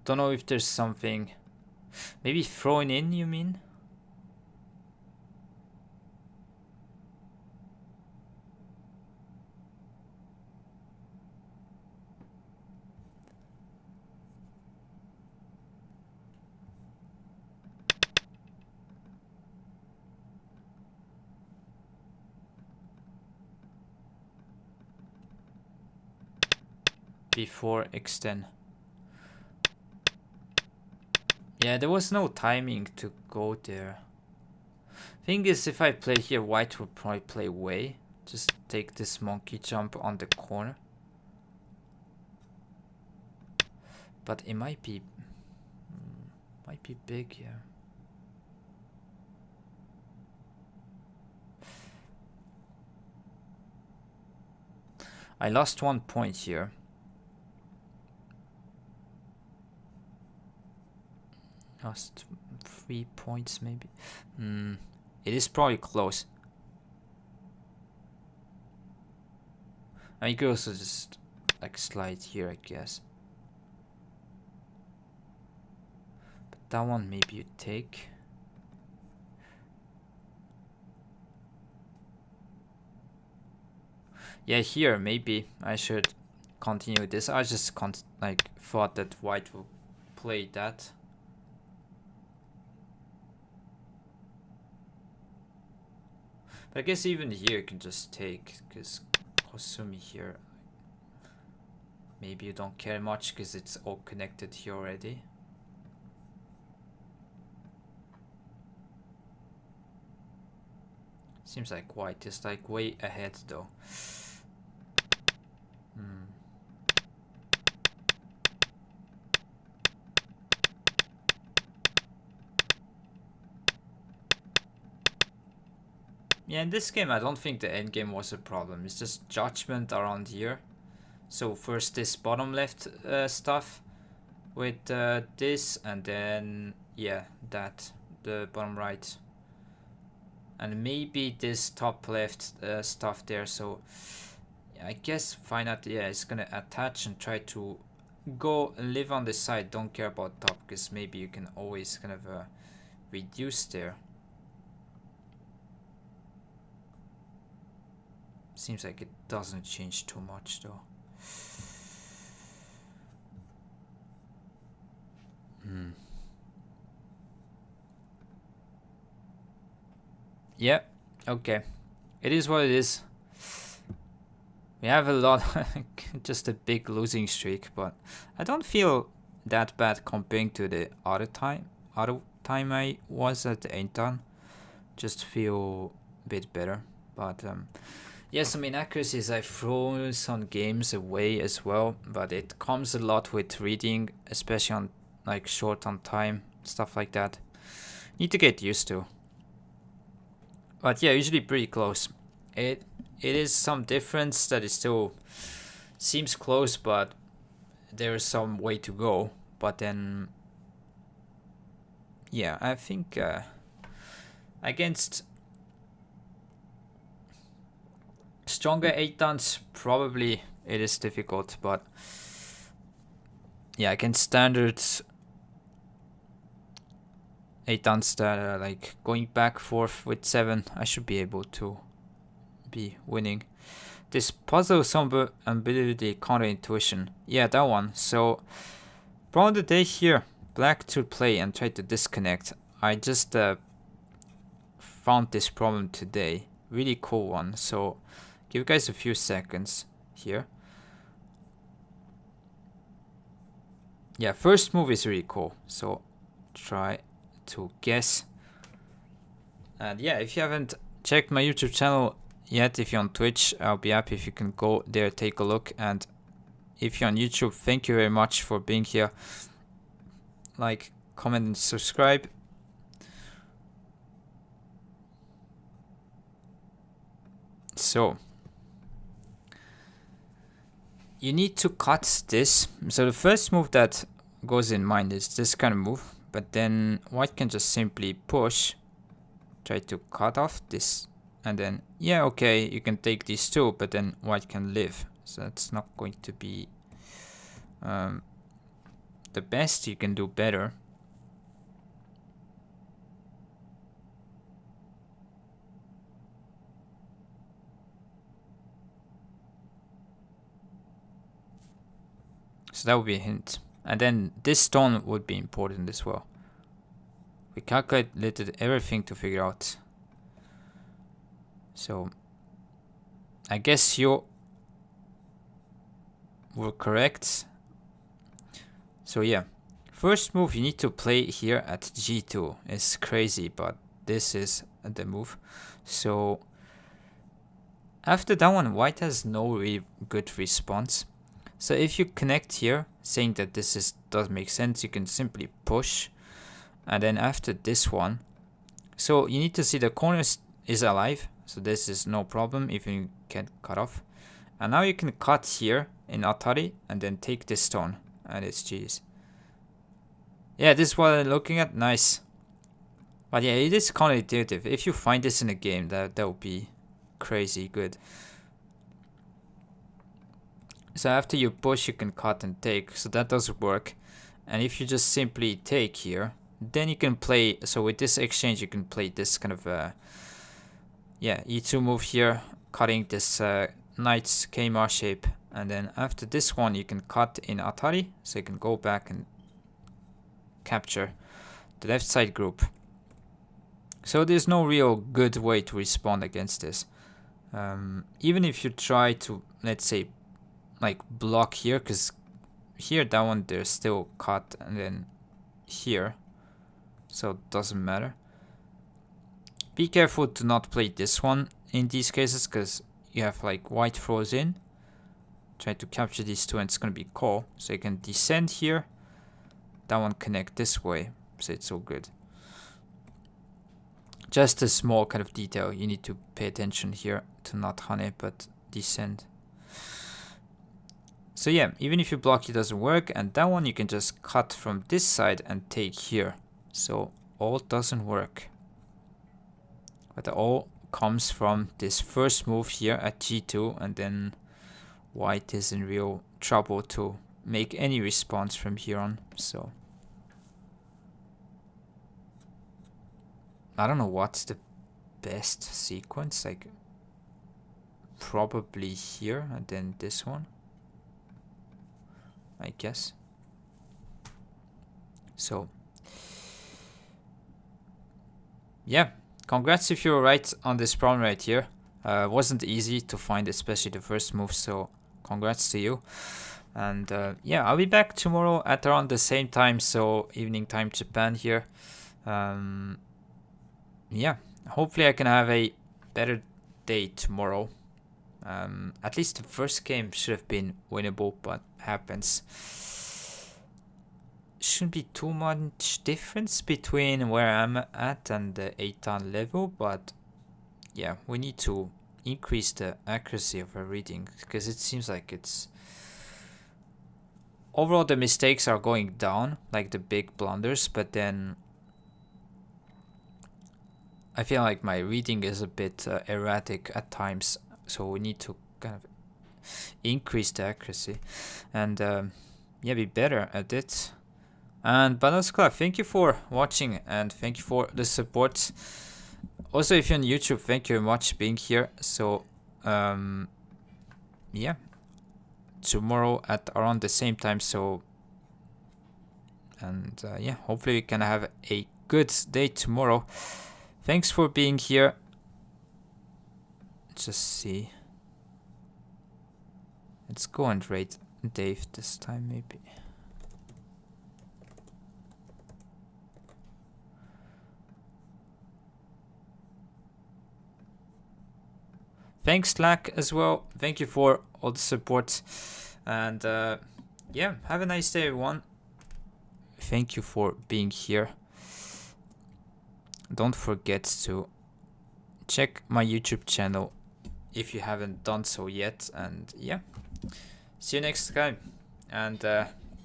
Don't know if there's something. Maybe throwing in, you mean? Before extend. Yeah, there was no timing to go there. Thing is, if I play here, white will probably play way. Just take this monkey jump on the corner. But it might be big here. I lost 1 point here. Lost 3 points maybe. It is probably close. I could also just like slide here, I guess. But that one maybe you take. Yeah, here maybe I should continue this. I just thought that white will play that. But I guess even here you can just take, because Kosumi here, maybe you don't care much because it's all connected here already. Seems like white is like way ahead though. Yeah, in this game I don't think the endgame was a problem. It's just judgment around here. So first this bottom left stuff with this, and then yeah, that, the bottom right. And maybe this top left stuff there. So yeah, I guess fine art, yeah, it's gonna attach and try to go live on the side. Don't care about top, because maybe you can always kind of reduce there. Seems like it doesn't change too much though. Yeah, okay. It is what it is. We have a lot, just a big losing streak, but I don't feel that bad comparing to the other time I was at the Eintan. Just feel a bit better. But But yeah, some inaccuracies. I throw some games away as well, but it comes a lot with reading, especially on like short on time, stuff like that. Need to get used to. But yeah, usually pretty close. It is some difference that it still seems close, but there is some way to go. But then, yeah, I think against stronger 8-dans, probably it is difficult. But yeah, against standards 8-dans that are like going back forth with 7, I should be able to be winning. This puzzle some ability counter intuition. Yeah, that one. So problem of the day here, black to play and try to disconnect. I just found this problem today. Really cool one. So give you guys a few seconds here. Yeah, first move is really cool. So try to guess. And yeah, if you haven't checked my YouTube channel yet, if you're on Twitch, I'll be happy if you can go there, take a look. And if you're on YouTube, thank you very much for being here. Like, comment, and subscribe. So you need to cut this. So the first move that goes in mind is this kind of move, but then white can just simply push, try to cut off this, and then yeah, okay, you can take these two, but then white can live. So that's not going to be the best. You can do better. So that would be a hint. And then this stone would be important as well. We calculated everything to figure out. So I guess you were correct. So yeah, first move you need to play here at g2. It's crazy, but this is the move. So after that one, white has no really good response. So if you connect here, saying that this does make sense, you can simply push. And then after this one, so you need to see the corner is alive. So this is no problem if you can cut off. And now you can cut here in Atari and then take this stone. And it's GG's. Yeah, this is what I'm looking at. Nice. But yeah, it is counterintuitive. If you find this in a game, that would be crazy good. So after you push, you can cut and take. So that does work. And if you just simply take here, then you can play. So with this exchange, you can play this kind of yeah, e2 move here, cutting this knight's Kmart shape. And then after this one, you can cut in Atari. So you can go back and capture the left side group. So there's no real good way to respond against this. Even if you try to, let's say, like block here, because here that one there's still cut, and then here, so it doesn't matter. Be careful to not play this one in these cases, because you have like white throws in, try to capture these two, and it's gonna be call. So you can descend here, that one connect this way, so it's all good. Just a small kind of detail you need to pay attention here to not hane but descend. So yeah, even if you block, it doesn't work, and that one you can just cut from this side and take here. So all doesn't work. But all comes from this first move here at g2, and then white is in real trouble to make any response from here on. So I don't know what's the best sequence, like probably here and then this one, I guess. So yeah, congrats if you were right on this problem right here. Wasn't easy to find, especially the first move, so congrats to you. And yeah, I'll be back tomorrow at around the same time, so evening time Japan here. Yeah, hopefully I can have a better day tomorrow. At least the first game should have been winnable, but happens. Shouldn't be too much difference between where I'm at and the 8-dan level, but yeah, we need to increase the accuracy of our reading, because it seems like it's overall the mistakes are going down, like the big blunders, but then I feel like my reading is a bit erratic at times, so we need to kind of increase the accuracy and yeah, be better at it. And Baduk, thank you for watching and thank you for the support. Also, if you're on YouTube, thank you very much being here. So yeah, tomorrow at around the same time. So and yeah, hopefully we can have a good day tomorrow. Thanks for being here. Just see. Let's go and rate Dave this time, maybe. Thanks, Slack, as well. Thank you for all the support. And yeah, have a nice day, everyone. Thank you for being here. Don't forget to check my YouTube channel if you haven't done so yet. And yeah, see you next time. And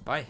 bye.